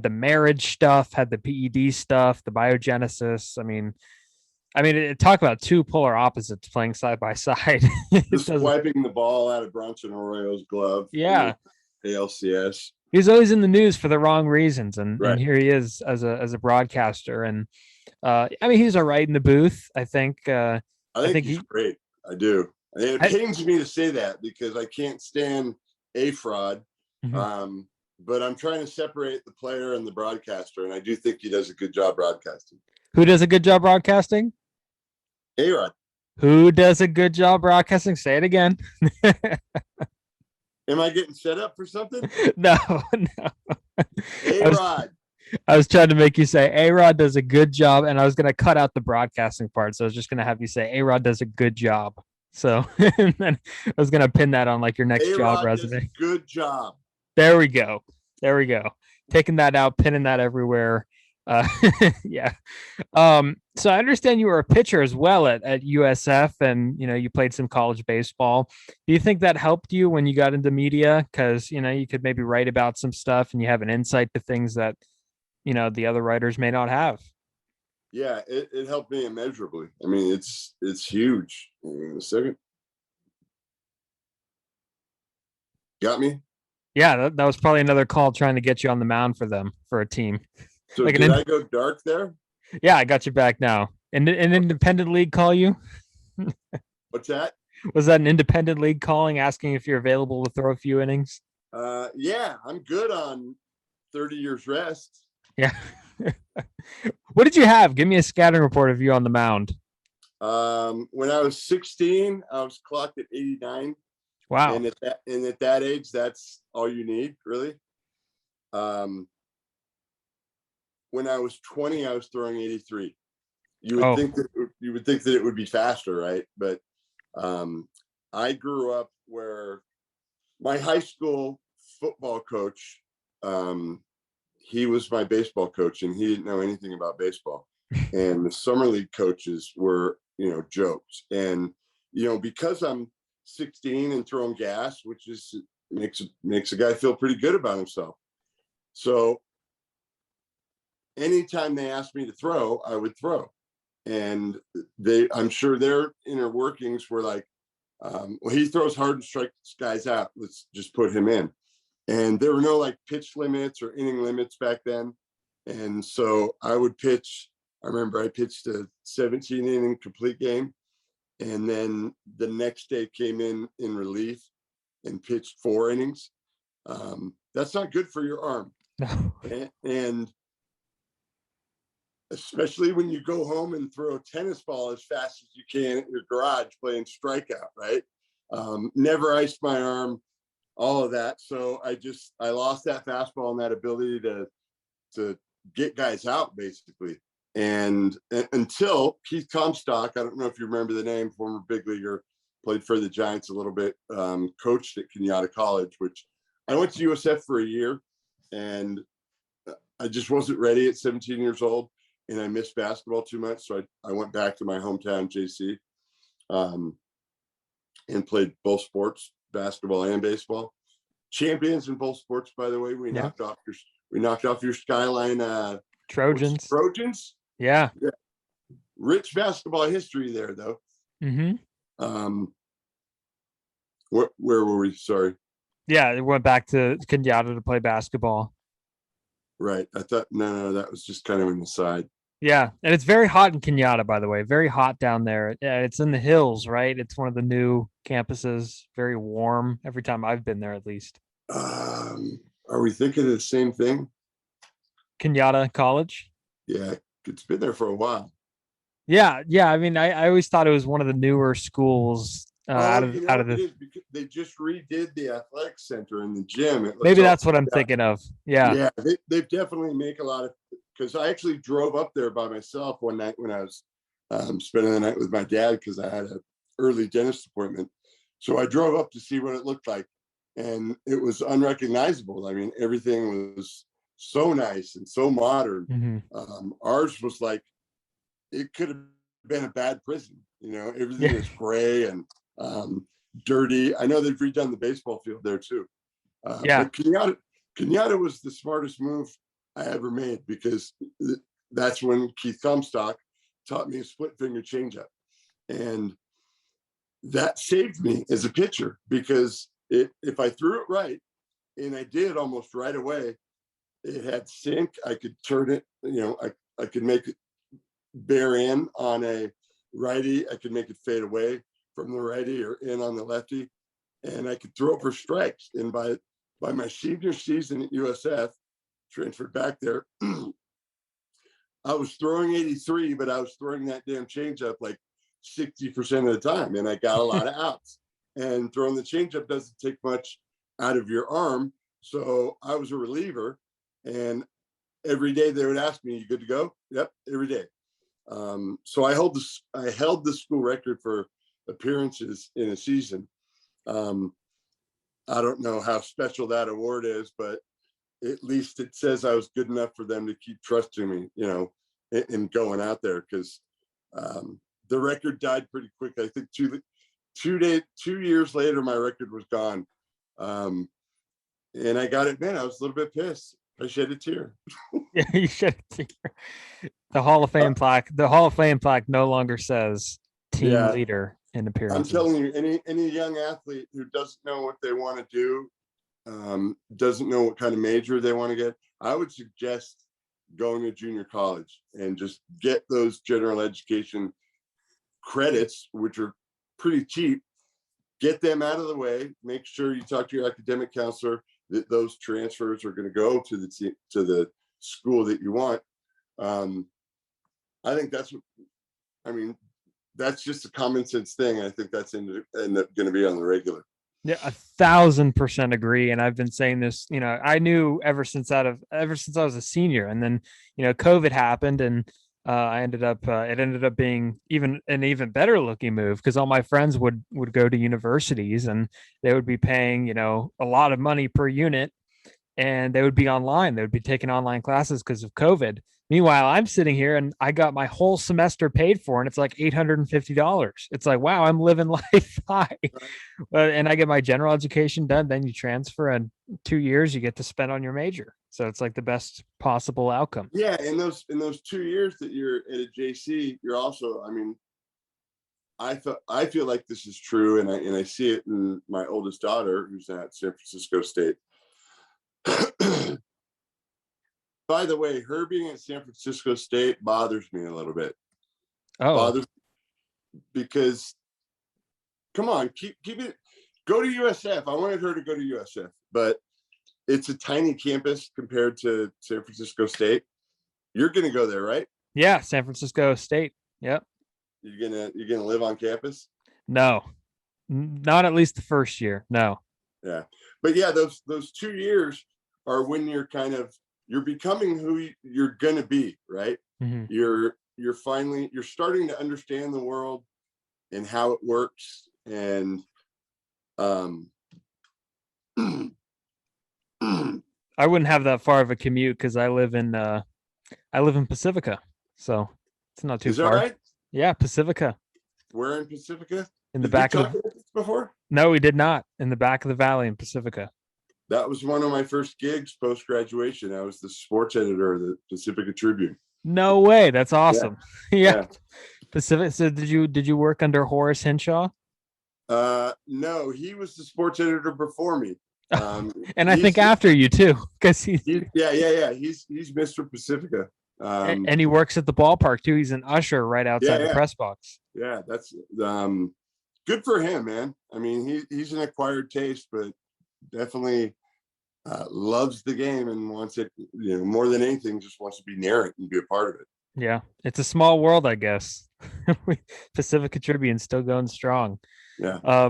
S2: the marriage stuff, had the PED stuff, the biogenesis. I mean, talk about two polar opposites playing side by side.
S3: Just wiping the ball out of Bronson Arroyo's glove.
S2: Yeah.
S3: ALCS.
S2: He was always in the news for the wrong reasons. And here he is as a broadcaster. And I mean, he's all right in the booth. I think he's
S3: great. I do. And it pains me to say that because I can't stand a fraud. Mm-hmm. But I'm trying to separate the player and the broadcaster. And I do think he does a good job broadcasting.
S2: Who does a good job broadcasting?
S3: A-Rod.
S2: Who does a good job broadcasting? Say it again.
S3: Am I getting set up for something?
S2: No.
S3: A-Rod.
S2: I was trying to make you say A-Rod does a good job, and I was going to cut out the broadcasting part. So I was just going to have you say A-Rod does a good job. So and then I was going to pin that on like your next
S3: A-Rod
S2: job resume.
S3: Does a good job.
S2: There we go. Taking that out, pinning that everywhere. Yeah. So I understand you were a pitcher as well at USF, and you know you played some college baseball. Do you think that helped you when you got into media? Because you know you could maybe write about some stuff, and you have an insight to things that you know the other writers may not have.
S3: Yeah, it helped me immeasurably. I mean, it's huge. A second. Got me?
S2: Yeah, that was probably another call trying to get you on the mound for them, for a team.
S3: So like did I go dark there?
S2: Yeah, I got you back now. And an independent league call you?
S3: What's that?
S2: Was that an independent league calling, asking if you're available to throw a few innings?
S3: Yeah, I'm good on 30 years rest.
S2: Yeah. What did you have? Give me a scouting report of you on the mound.
S3: When I was 16, I was clocked at 89.
S2: Wow.
S3: And at that age, that's all you need, really. When I was 20, I was throwing 83. You would think that it would be faster, right? But I grew up where my high school football coach, he was my baseball coach, and he didn't know anything about baseball. And the summer league coaches were, jokes. And because I'm 16 and throwing gas, which makes a guy feel pretty good about himself. So anytime they asked me to throw, I would throw. And I'm sure their inner workings were like, well, he throws hard and strikes guys out. Let's just put him in. And there were no like pitch limits or inning limits back then. And so I would pitch. I remember I pitched a 17 inning complete game. And then the next day came in relief and pitched 4 innings. That's not good for your arm.
S2: No.
S3: And especially when you go home and throw a tennis ball as fast as you can at your garage playing strikeout, right? Never iced my arm, all of that. So I lost that fastball and that ability to get guys out, basically. And until Keith Comstock, I don't know if you remember the name, former big leaguer, played for the Giants a little bit, coached at Kenyatta College, which I went to USF for a year, and I just wasn't ready at 17 years old, and I missed basketball too much. So I went back to my hometown, JC, and played both sports, basketball and baseball. Champions in both sports, by the way. We knocked off your Skyline
S2: Trojans. Yeah.
S3: Rich basketball history there, though.
S2: Mm-hmm.
S3: Where were we? Sorry.
S2: Yeah, it went back to Kenyatta to play basketball.
S3: Right. I thought no, that was just kind of an aside.
S2: Yeah, and it's very hot in Kenyatta, by the way. Very hot down there. Yeah, it's in the hills, right? It's one of the new campuses. Very warm. Every time I've been there, at least.
S3: Are we thinking of the same thing?
S2: Kenyatta College.
S3: Yeah, it's been there for a while.
S2: Yeah. I mean, I always thought it was one of the newer schools out of the.
S3: They just redid the athletic center and the gym.
S2: Maybe that's what I'm thinking of. Yeah.
S3: Yeah, they definitely make a lot of. Because I actually drove up there by myself one night when I was spending the night with my dad because I had an early dentist appointment. So I drove up to see what it looked like, and it was unrecognizable. I mean, everything was so nice and so modern.
S2: Mm-hmm.
S3: Ours was like, it could have been a bad prison. Everything was gray and dirty. I know they've redone the baseball field there too. But Kenyatta was the smartest move I ever made, because that's when Keith Comstock taught me a split finger changeup, and that saved me as a pitcher, because if I threw it right, and I did almost right away, it had sink. I could turn it, I could make it bear in on a righty. I could make it fade away from the righty or in on the lefty, and I could throw it for strikes. And by my senior season at USF, transferred back there, I was throwing 83, but I was throwing that damn changeup like 60% of the time, and I got a lot of outs. And throwing the changeup doesn't take much out of your arm, so I was a reliever, and every day they would ask me, "You good to go?" Yep, every day. So I held the school record for appearances in a season. I don't know how special that award is, but at least it says I was good enough for them to keep trusting me, and going out there, because the record died pretty quick. I think 2 years later, my record was gone. And I got it, man. I was a little bit pissed. I shed a tear.
S2: Yeah, you shed a tear. The Hall of Fame plaque. The Hall of Fame plaque no longer says team leader in appearances.
S3: I'm telling you, any young athlete who doesn't know what they want to do, doesn't know what kind of major they want to get, I would suggest going to junior college and just get those general education credits, which are pretty cheap. Get them out of the way. Make sure you talk to your academic counselor. that those transfers are going to go to the school that you want. I think that's just a common sense thing. I think that's end up going to be on the regular.
S2: Yeah, 1,000% agree. And I've been saying this, I knew ever since I was a senior, and then, COVID happened, and it ended up being an even better looking move, because all my friends would go to universities, and they would be paying, a lot of money per unit, and they would be online. They would be taking online classes because of COVID. Meanwhile, I'm sitting here and I got my whole semester paid for, and it's like $850. It's like, wow, I'm living life high. And I get my general education done. Then you transfer, and 2 years you get to spend on your major. So it's like the best possible outcome.
S3: Yeah. In those 2 years that you're at a JC, you're also, I feel like this is true. And I see it in my oldest daughter, who's at San Francisco State. By the way, her being at San Francisco State bothers me a little bit. Bothers because, come on, keep it. Go to USF. I wanted her to go to USF, but it's a tiny campus compared to San Francisco State. You're gonna go there, right?
S2: Yeah, San Francisco State. Yep.
S3: You're gonna live on campus?
S2: No, not at least the first year. No.
S3: Yeah, but yeah, those 2 years are when you're becoming who you're going to be, right? Mm-hmm. You're starting to understand the world and how it works. And
S2: I wouldn't have that far of a commute, because I live in Pacifica, so it's not too far. Is that right? Yeah, Pacifica.
S3: Where in Pacifica?
S2: In the back of
S3: the before?
S2: No, we did not. In the back of the valley in Pacifica.
S3: That was one of my first gigs post-graduation. I was the sports editor of the Pacifica Tribune.
S2: No way. That's awesome.
S3: Yeah.
S2: Pacific. So did you work under Horace Henshaw?
S3: No, he was the sports editor before me.
S2: And I think after you too, because he's
S3: Mr. Pacifica.
S2: And he works at the ballpark too. He's an usher right outside the press box.
S3: Yeah, that's good for him, man. He's an acquired taste, but definitely loves the game and wants it, more than anything, just wants to be near it and be a part of it.
S2: Yeah, it's a small world, I guess. Pacifica Tribune still going strong.
S3: Yeah.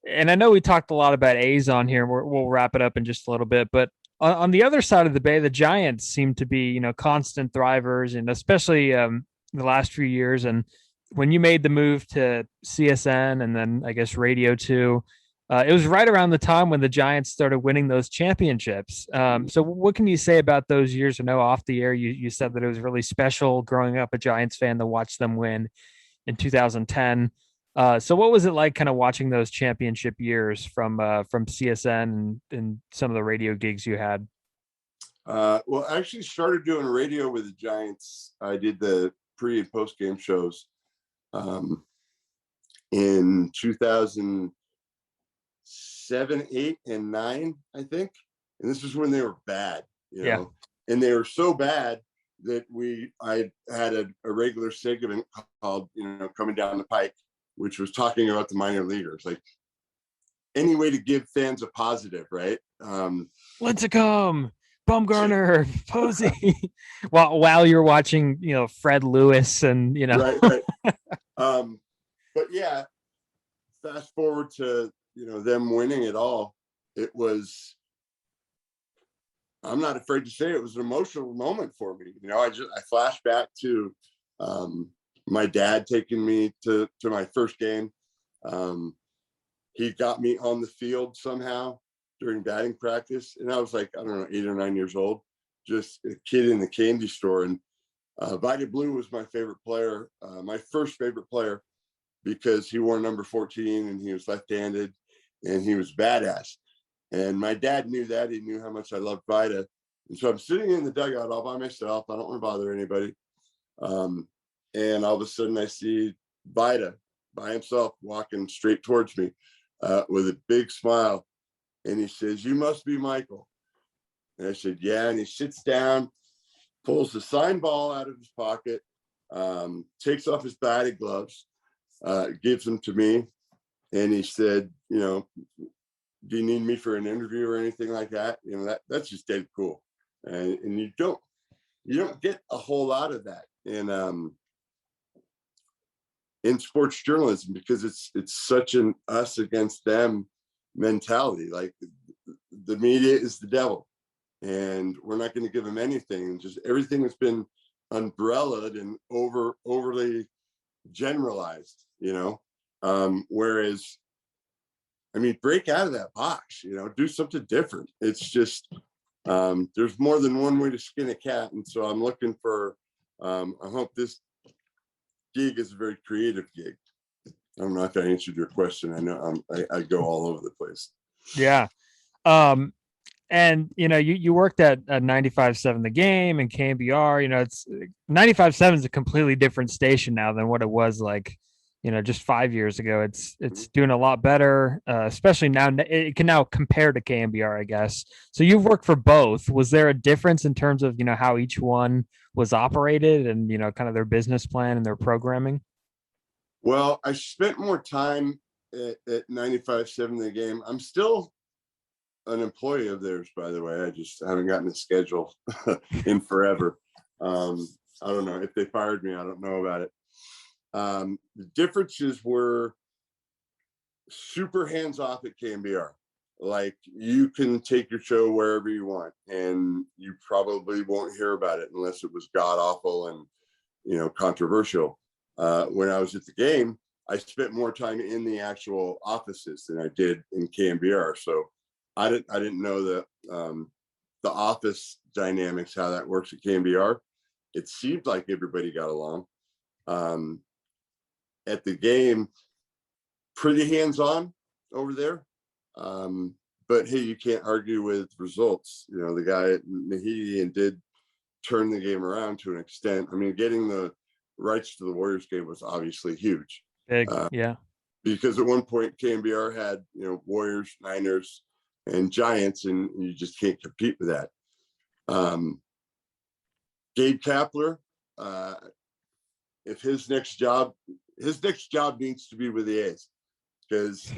S2: And I know we talked a lot about A's on here. We'll wrap it up in just a little bit, but on the other side of the Bay, the Giants seem to be, constant thrivers, and especially the last few years. And when you made the move to CSN and then I guess Radio 2, it was right around the time when the Giants started winning those championships. So what can you say about those years? I know off the air, you said that it was really special growing up a Giants fan to watch them win in 2010. So what was it like kind of watching those championship years from CSN and some of the radio gigs you had?
S3: Well, I actually started doing radio with the Giants. I did the pre and post game shows in 2007, 8, and 9, I think. And this was when they were bad, know, and they were so bad that I had a regular segment called, Coming Down the Pike, which was talking about the minor leaguers, like any way to give fans a positive, right?
S2: Lincecum, Bumgarner, Posey, while you're watching, Fred Lewis and,
S3: Right. But yeah, fast forward to, them winning it all. It was, I'm not afraid to say it was an emotional moment for me. I flash back to my dad taking me to my first game. He got me on the field somehow during batting practice. And I was like, I don't know, 8 or 9 years old, just a kid in the candy store. And Vida Blue was my favorite player, my first favorite player, because he wore number 14 and he was left-handed and he was badass. And my dad knew that. He knew how much I loved Vida. And so I'm sitting in the dugout all by myself. I don't want to bother anybody. And all of a sudden I see Vida by himself walking straight towards me with a big smile. And he says, "You must be Mychael." And I said, "Yeah." And he sits down, pulls the sign ball out of his pocket, takes off his batting gloves, gives them to me. And he said, do you need me for an interview or anything like that? You know, that's just dead cool. And you don't get a whole lot of that in sports journalism, because it's such an us against them mentality. Like the media is the devil, and we're not going to give them anything. Just everything has been umbrellaed and overly generalized, you know. Whereas, I mean, break out of that box, you know, do something different. It's just there's more than one way to skin a cat, and so I'm looking for. I hope this gig is a very creative gig. I'm not going to answer your question. I know I go all over the place.
S2: Yeah. And you know, you worked at 95.7 The Game and KMBR. You know, it's 95.7 is a completely different station now than what it was like, you know, just 5 years ago. It's doing a lot better, especially now. It can now compare to KMBR, I guess. So you've worked for both. Was there a difference in terms of, you know, how each one was operated and, you know, kind of their business plan and their programming?
S3: Well, I spent more time at 95.7 The Game. I'm still an employee of theirs, by the way. I just haven't gotten a schedule in forever. I don't know if they fired me. I don't know about it. The differences were super hands off at KMBR. Like, you can take your show wherever you want, and you probably won't hear about it unless it was god awful and, you know, controversial. When I was at the Game, I spent more time in the actual offices than I did in KMBR. So I didn't know the office dynamics, how that works at KMBR. It seemed like everybody got along. At the Game, pretty hands-on over there. But hey, you can't argue with results. You know, the guy at Naheed did turn the game around to an extent. I mean, getting the rights to the Warriors game was obviously huge.
S2: Big, yeah. Because
S3: at one point KMBR had, you know, Warriors, Niners, and Giants, and you just can't compete with that. Gabe Kapler, if his next job needs to be with the A's, because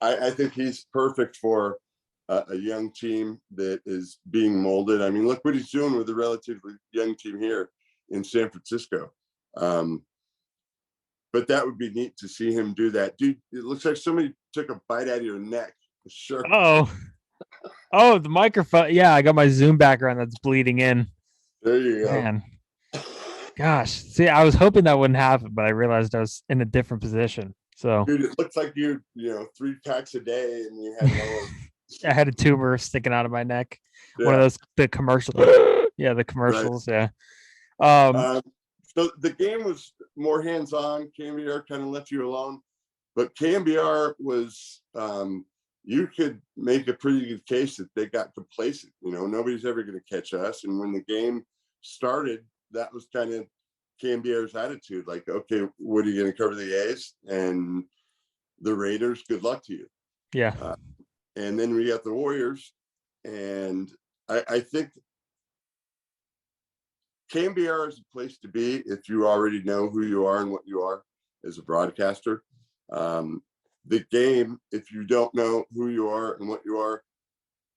S3: I think he's perfect for a young team that is being molded. I mean, look what he's doing with a relatively young team here in San Francisco. But that would be neat to see him do that. Dude, it looks like somebody took a bite out of your neck. Sure.
S2: Oh, the microphone. Yeah, I got my Zoom background that's bleeding in.
S3: There you go.
S2: Man. Gosh. See, I was hoping that wouldn't happen, but I realized I was in a different position. So,
S3: dude, it looks like you 3 packs a day and you had
S2: I had a tumor sticking out of my neck. Yeah. One of those, the commercials. Yeah, the commercials. Right. Yeah.
S3: So the Game was more hands-on. KMBR kind of left you alone, but KMBR was, you could make a pretty good case that they got complacent. You know, nobody's ever going to catch us. And when the Game started, that was kind of KMBR's attitude. Like, okay, what are you going to cover the A's and the Raiders? Good luck to you.
S2: Yeah.
S3: And then we got the Warriors, and I think KMBR is a place to be if you already know who you are and what you are as a broadcaster. The Game, if you don't know who you are and what you are,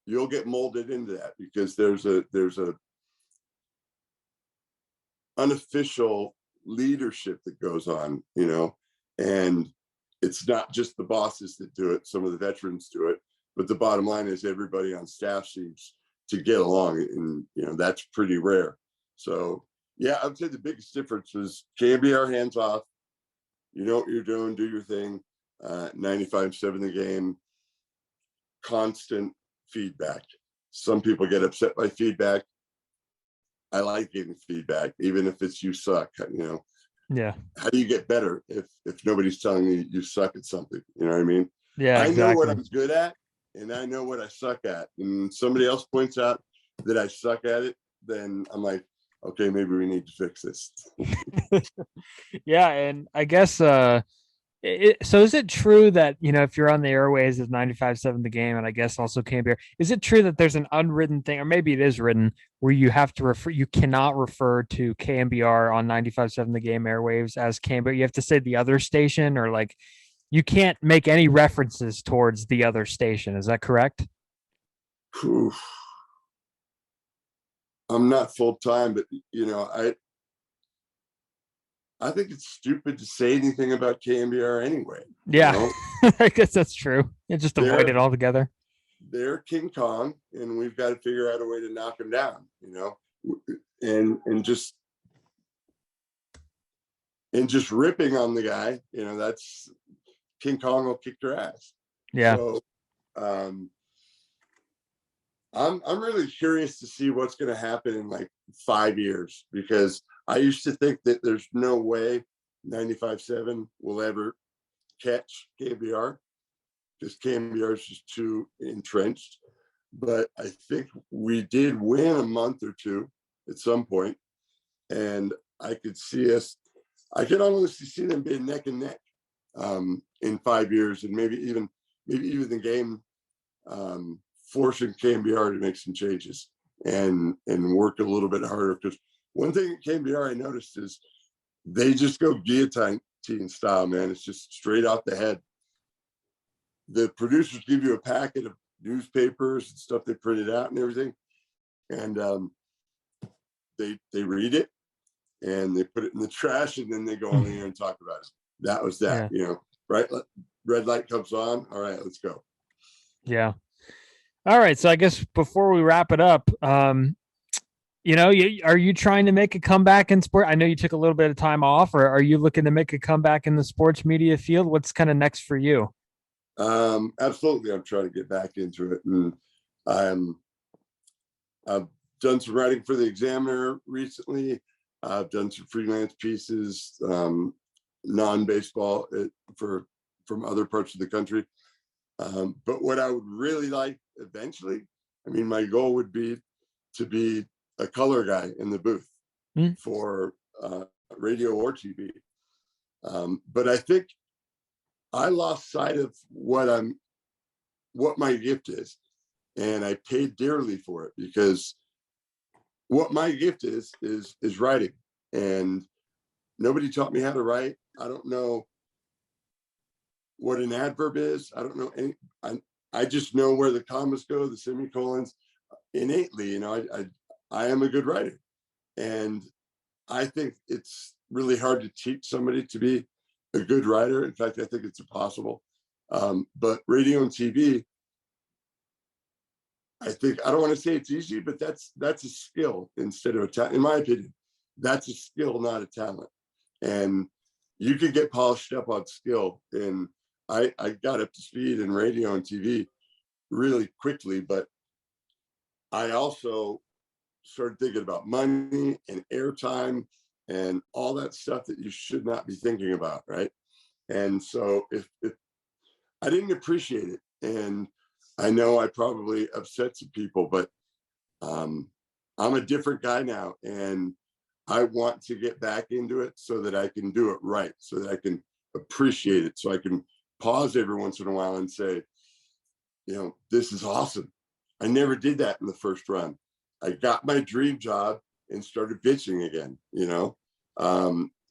S3: you'll get molded into that, because there's a unofficial leadership that goes on, you know, and it's not just the bosses that do it. Some of the veterans do it, but the bottom line is everybody on staff seems to get along, and, you know, that's pretty rare. So yeah, I would say the biggest difference was KMBR hands off. You know what you're doing, do your thing. 95.7 The Game, constant feedback. Some people get upset by feedback. I like getting feedback, even if it's you suck, you know.
S2: Yeah.
S3: How do you get better if nobody's telling you you suck at something? You know what I mean?
S2: Yeah,
S3: I
S2: exactly.
S3: know what I'm good at, and I know what I suck at. And somebody else points out that I suck at it, then I'm like, okay, maybe we need to fix this.
S2: Yeah, and I guess so is it true that, you know, if you're on the airways of 95.7 The Game, and I guess also KMBR, is it true that there's an unwritten thing, or maybe it is written, where you have to you cannot refer to KMBR on 95.7 The Game airwaves as KMBR? You have to say the other station, or like you can't make any references towards the other station. Is that correct?
S3: Whew. I'm not full time, but I think it's stupid to say anything about KMBR anyway.
S2: Yeah, I guess that's true. You just avoid it altogether.
S3: They're King Kong, and we've got to figure out a way to knock him down, and just ripping on the guy, that's King Kong will kick their ass.
S2: Yeah.
S3: So I'm really curious to see what's going to happen in like 5 years, because I used to think that there's no way 95.7 will ever catch KBR, because KBR is just too entrenched. But I think we did win a month or two at some point, and I could honestly see them being neck and neck in 5 years, and maybe even the game forcing KMBR to make some changes and work a little bit harder. Because one thing at KMBR I noticed is they just go guillotine style, man. It's just straight out the head. The producers give you a packet of newspapers and stuff they printed out and everything, and they read it and they put it in the trash, and then they go on the air and talk about it. That was that. Right? Red light comes on. All right, let's go.
S2: Yeah. All right. So I guess before we wrap it up, are you trying to make a comeback in sport? I know you took a little bit of time off, or are you looking to make a comeback in the sports media field? What's kind of next for you?
S3: Absolutely. I'm trying to get back into it. And I've done some writing for the Examiner recently. I've done some freelance pieces, non-baseball from other parts of the country. But what I would really like eventually, my goal would be to be a color guy in the booth for radio or TV. But I think I lost sight of what my gift is, and I paid dearly for it, because what my gift is writing, and nobody taught me how to write. I don't know what an adverb is. I don't know I just know where the commas go, the semicolons, innately. I am a good writer, and I think it's really hard to teach somebody to be a good writer. In fact, I think it's impossible. But radio and TV, I don't want to say it's easy, but that's a skill instead of a talent. In my opinion, that's a skill, not a talent. And you could get polished up on skill. And I got up to speed in radio and TV really quickly, but I also started thinking about money and airtime and all that stuff that you should not be thinking about, right? And so if I didn't appreciate it, and I know I probably upset some people, but I'm a different guy now, and I want to get back into it so that I can do it right, so that I can appreciate it, so I can pause every once in a while and say, this is awesome. I never did that in the first run. I got my dream job and started bitching again,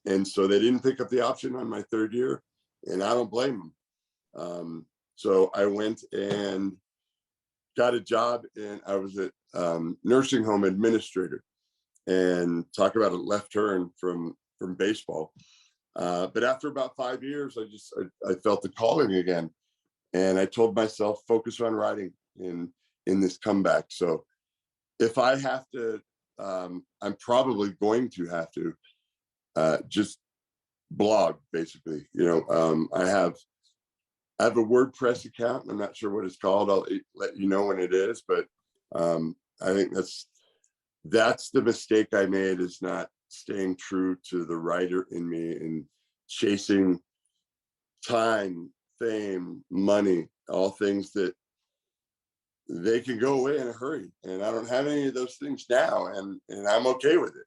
S3: and so they didn't pick up the option on my third year, and I don't blame them. So I went and got a job, and I was a nursing home administrator, and talk about a left turn from baseball. But after about 5 years, I felt the calling again, and I told myself, focus on writing in this comeback. So if I have to, I'm probably going to have to just blog, basically. I have a WordPress account. I'm not sure what it's called. I'll let you know when it is, but I think that's the mistake I made, is not staying true to the writer in me and chasing time, fame, money, all things that they can go away in a hurry. And I don't have any of those things now, and I'm okay with it,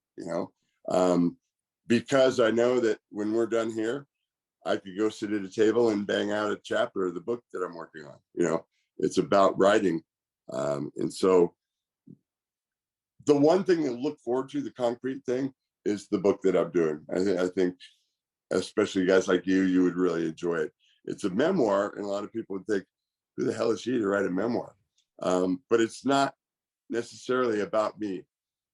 S3: because I know that when we're done here, I could go sit at a table and bang out a chapter of the book that I'm working on. It's about writing. And so the one thing to look forward to, the concrete thing, is the book that I'm doing. I think especially guys like you would really enjoy it. it's a memoir, and a lot of people would think, who the hell is he to write a memoir? But it's not necessarily about me.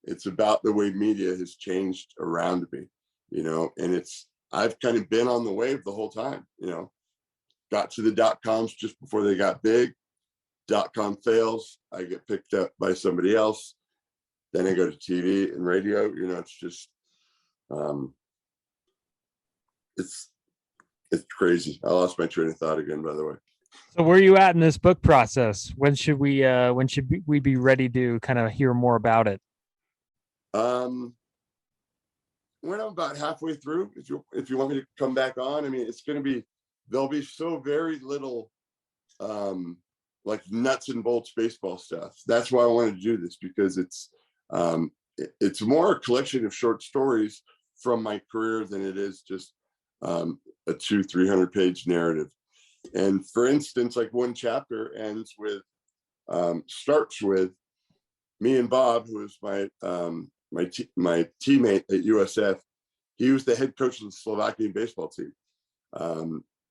S3: It's about the way media has changed around me, and I've kind of been on the wave the whole time, got to the .coms just before they got big. .com fails, I get picked up by somebody else. Then I go to TV and radio. It's just, it's crazy. I lost my train of thought again, by the way.
S2: So where are you at in this book process? When should we be ready to kind of hear more about it?
S3: When I'm about halfway through, if you want me to come back on, I mean, there'll be so very little, like nuts and bolts baseball stuff. That's why I wanted to do this, because it's more a collection of short stories from my career than it is just a 200-300 page narrative. And for instance, like one chapter starts with me and Bob, who is my teammate at USF. He was the head coach of the Slovakian baseball team.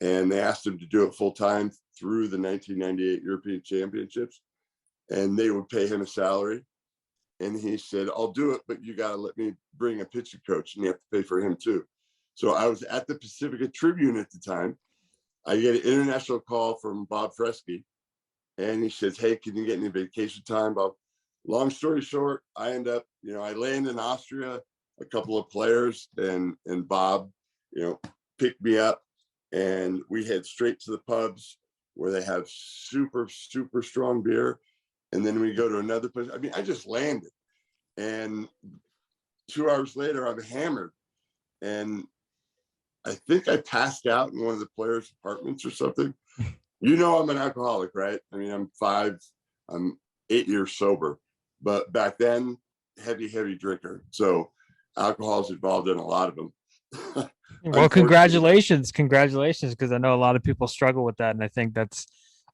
S3: And they asked him to do it full time through the 1998 European Championships, and they would pay him a salary. And he said, I'll do it, but you got to let me bring a pitching coach, and you have to pay for him too. So I was at the Pacifica Tribune at the time. I get an international call from Bob Fresky, and he says, hey, can you get any vacation time, Bob? Long story short, I end up, I land in Austria, a couple of players, and Bob, picked me up, and we head straight to the pubs where they have super, super strong beer. And then we go to another place. I mean, I just landed, and 2 hours later, I'm hammered. And I think I passed out in one of the players' apartments or something. I'm an alcoholic, right? I mean, I'm 8 years sober, but back then, heavy drinker. So alcohol is involved in a lot of them.
S2: Well, congratulations, because I know a lot of people struggle with that, and I think that's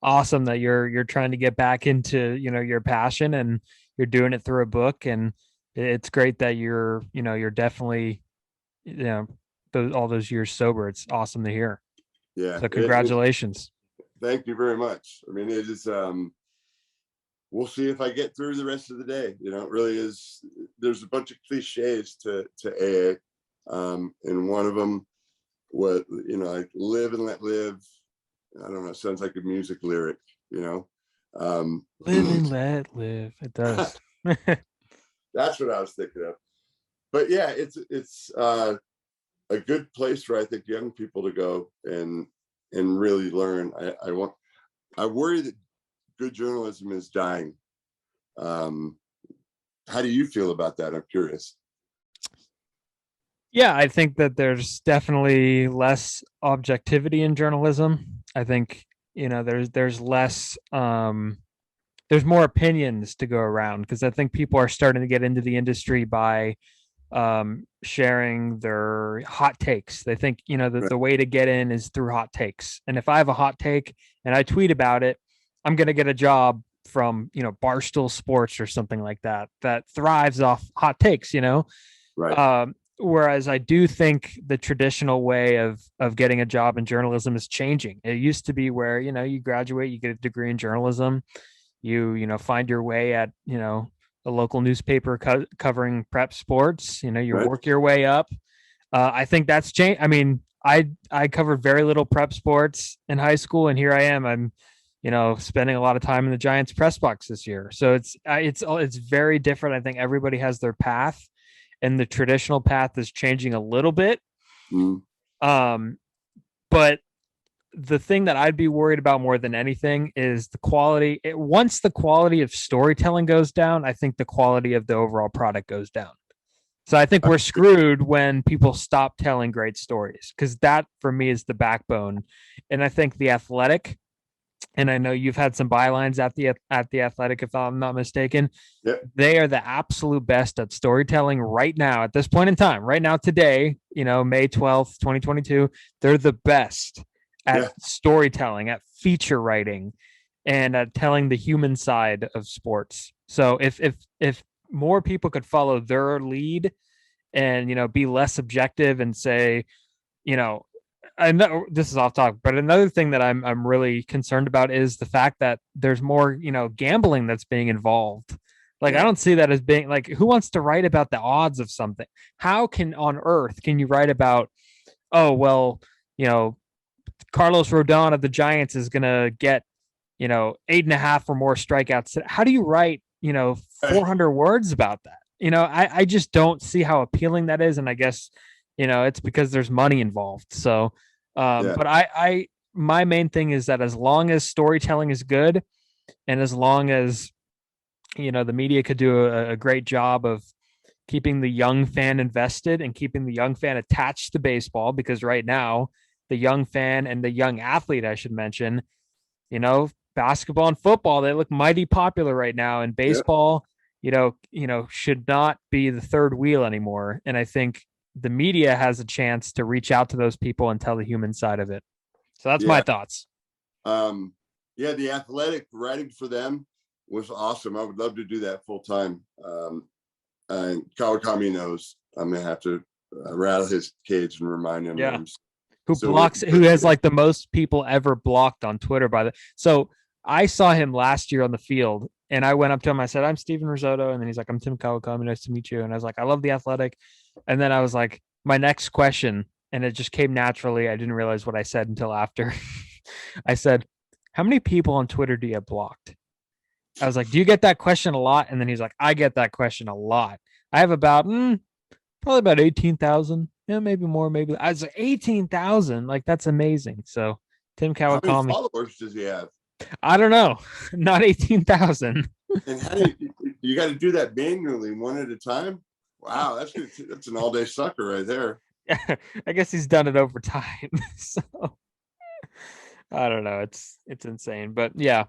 S2: awesome that you're trying to get back into your passion, and you're doing it through a book. And it's great that you're definitely all those years sober. It's awesome to hear.
S3: Yeah,
S2: so congratulations.
S3: Thank you very much. I mean, it is we'll see if I get through the rest of the day. It really is. There's a bunch of cliches to AA, and one of them was like live and let live. I don't know. It sounds like a music lyric,
S2: Live and let live. It does.
S3: That's what I was thinking of. But yeah, it's a good place for, I think, young people to go and really learn. I worry that good journalism is dying. How do you feel about that? I'm curious.
S2: Yeah, I think that there's definitely less objectivity in journalism. I think, there's less, there's more opinions to go around, because I think people are starting to get into the industry by sharing their hot takes. They think, the way to get in is through hot takes. And if I have a hot take and I tweet about it, I'm going to get a job from, Barstool Sports or something like that thrives off hot takes,
S3: Right.
S2: Whereas I do think the traditional way of getting a job in journalism is changing. It used to be where, you graduate, you get a degree in journalism, you find your way at, a local newspaper covering prep sports, you
S3: Right.
S2: work your way up. I think that's changed. I mean, I covered very little prep sports in high school, and here I am. I'm, spending a lot of time in the Giants press box this year. So it's very different. I think everybody has their path, and the traditional path is changing a little bit.
S3: Mm.
S2: But the thing that I'd be worried about more than anything is the quality. Once the quality of storytelling goes down, I think the quality of the overall product goes down. So I think we're screwed when people stop telling great stories, because that for me is the backbone. And I think The Athletic, and I know you've had some bylines at the Athletic, if I'm not mistaken.
S3: Yep.
S2: They are the absolute best at storytelling right now, at this point in time, right now, today, May 12th, 2022, they're the best at storytelling, at feature writing, and at telling the human side of sports. So if more people could follow their lead and, be less objective and say, I know this is off topic, but another thing that I'm really concerned about is the fact that there's more, gambling that's being involved. Like, I
S3: Yeah.
S2: don't see that as being like, who wants to write about the odds of something? How can on earth can you write about, oh, well, Carlos Rodon of the Giants is going to get, 8.5 or more strikeouts. How do you write, 400 words about that? I just don't see how appealing that is. And I guess, it's because there's money involved. So,
S3: Yeah.
S2: but my main thing is that as long as storytelling is good and as long as, the media could do a great job of keeping the young fan invested and keeping the young fan attached to baseball, because right now the young fan and the young athlete, I should mention, basketball and football, they look mighty popular right now, and baseball, should not be the third wheel anymore. And I think the media has a chance to reach out to those people and tell the human side of it. So that's my thoughts.
S3: The athletic writing for them was awesome. I would love to do that full time. And Kawakami knows I'm gonna have to rattle his cage and remind him.
S2: Yeah. Who has like the most people ever blocked on Twitter so I saw him last year on the field and I went up to him. I said, "I'm Steven Risotto." And then he's like, "I'm Tim Kawakami. Nice to meet you." And I was like, "I love the Athletic." And then I was like, my next question, and it just came naturally. I didn't realize what I said until after. I said, "How many people on Twitter do you have blocked?" I was like, "Do you get that question a lot?" And then he's like, "I get that question a lot. I have probably about 18,000. Yeah, maybe more, maybe." I was like, 18,000. Like, that's amazing. So Tim Kawakami.
S3: How many followers does he have?
S2: I don't know. Not 18,000.
S3: And how do you got to do that manually one at a time? Wow, that's an all-day sucker right there.
S2: I guess he's done it over time. So I don't know. It's insane. But yeah.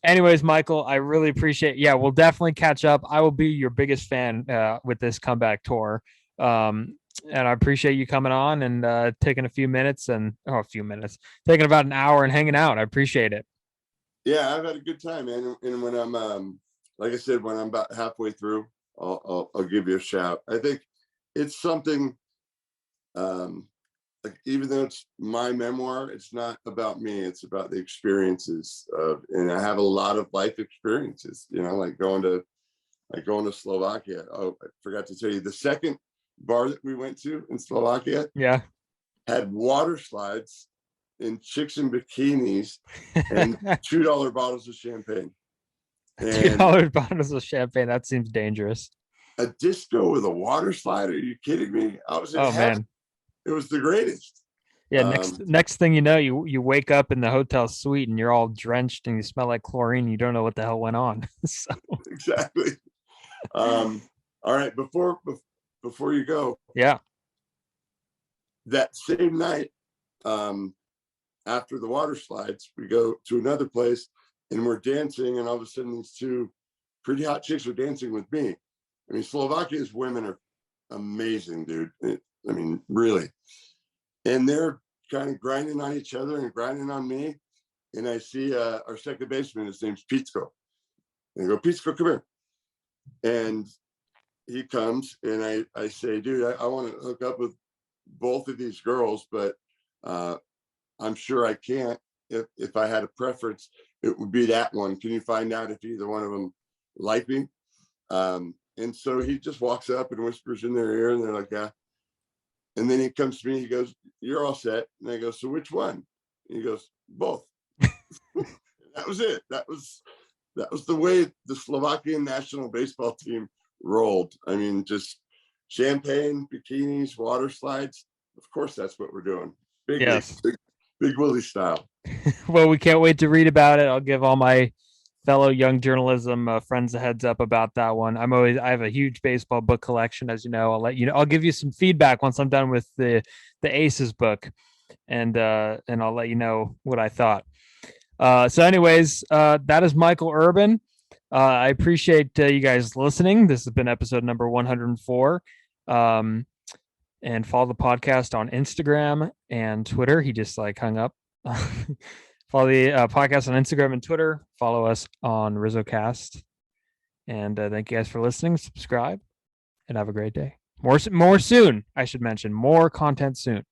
S2: Anyways, Michael, I really appreciate. Yeah, we'll definitely catch up. I will be your biggest fan with this comeback tour. And I appreciate you coming on and taking taking about an hour and hanging out. I appreciate it.
S3: Yeah, I've had a good time, man. And when I'm like I said, when I'm about halfway through, I'll give you a shout. I think it's something like, even though it's my memoir, it's not about me. It's about the experiences and I have a lot of life experiences, like going to Slovakia. Oh, I forgot to tell you, the second bar that we went to in Slovakia had water slides and chicks in bikinis and $2 bottles of champagne. And
S2: $2 bottles of champagne. That seems dangerous.
S3: A disco with a water slide? Are you kidding me? I was in heaven. Man. It was the greatest.
S2: Yeah. Next thing you know, you wake up in the hotel suite and you're all drenched and you smell like chlorine. You don't know what the hell went on. So.
S3: Exactly. All right. Before you go.
S2: Yeah.
S3: That same night, after the water slides, we go to another place and we're dancing, and all of a sudden these two pretty hot chicks are dancing with me. I mean, Slovakia's women are amazing, dude. I mean, really. And they're kind of grinding on each other and grinding on me. And I see our second baseman, his name's Pitsko. And I go, "Pitsko, come here." And he comes and I say, "Dude, I want to hook up with both of these girls, but I'm sure I can't. If I had a preference, it would be that one. Can you find out if either one of them like me?" And so he just walks up and whispers in their ear, and they're like, "Yeah." And then he comes to me, he goes, "You're all set." And I go, "So which one?" And he goes, "Both." That was it. That was the way the Slovakian national baseball team rolled. I mean, just champagne, bikinis, water slides. Of course, that's what we're doing. Big Willie style.
S2: Well, we can't wait to read about it. I'll give all my fellow young journalism friends a heads up about that one. I have a huge baseball book collection, as you know. I'll let you know. I'll give you some feedback once I'm done with the Aces book, and I'll let you know what I thought. So anyways, that is Mychael Urban. I appreciate you guys listening. This has been episode number 104. And follow the podcast on Instagram and Twitter. He just hung up. Follow the podcast on Instagram and Twitter. Follow us on RizzoCast. And thank you guys for listening. Subscribe and have a great day. More soon, I should mention. More content soon.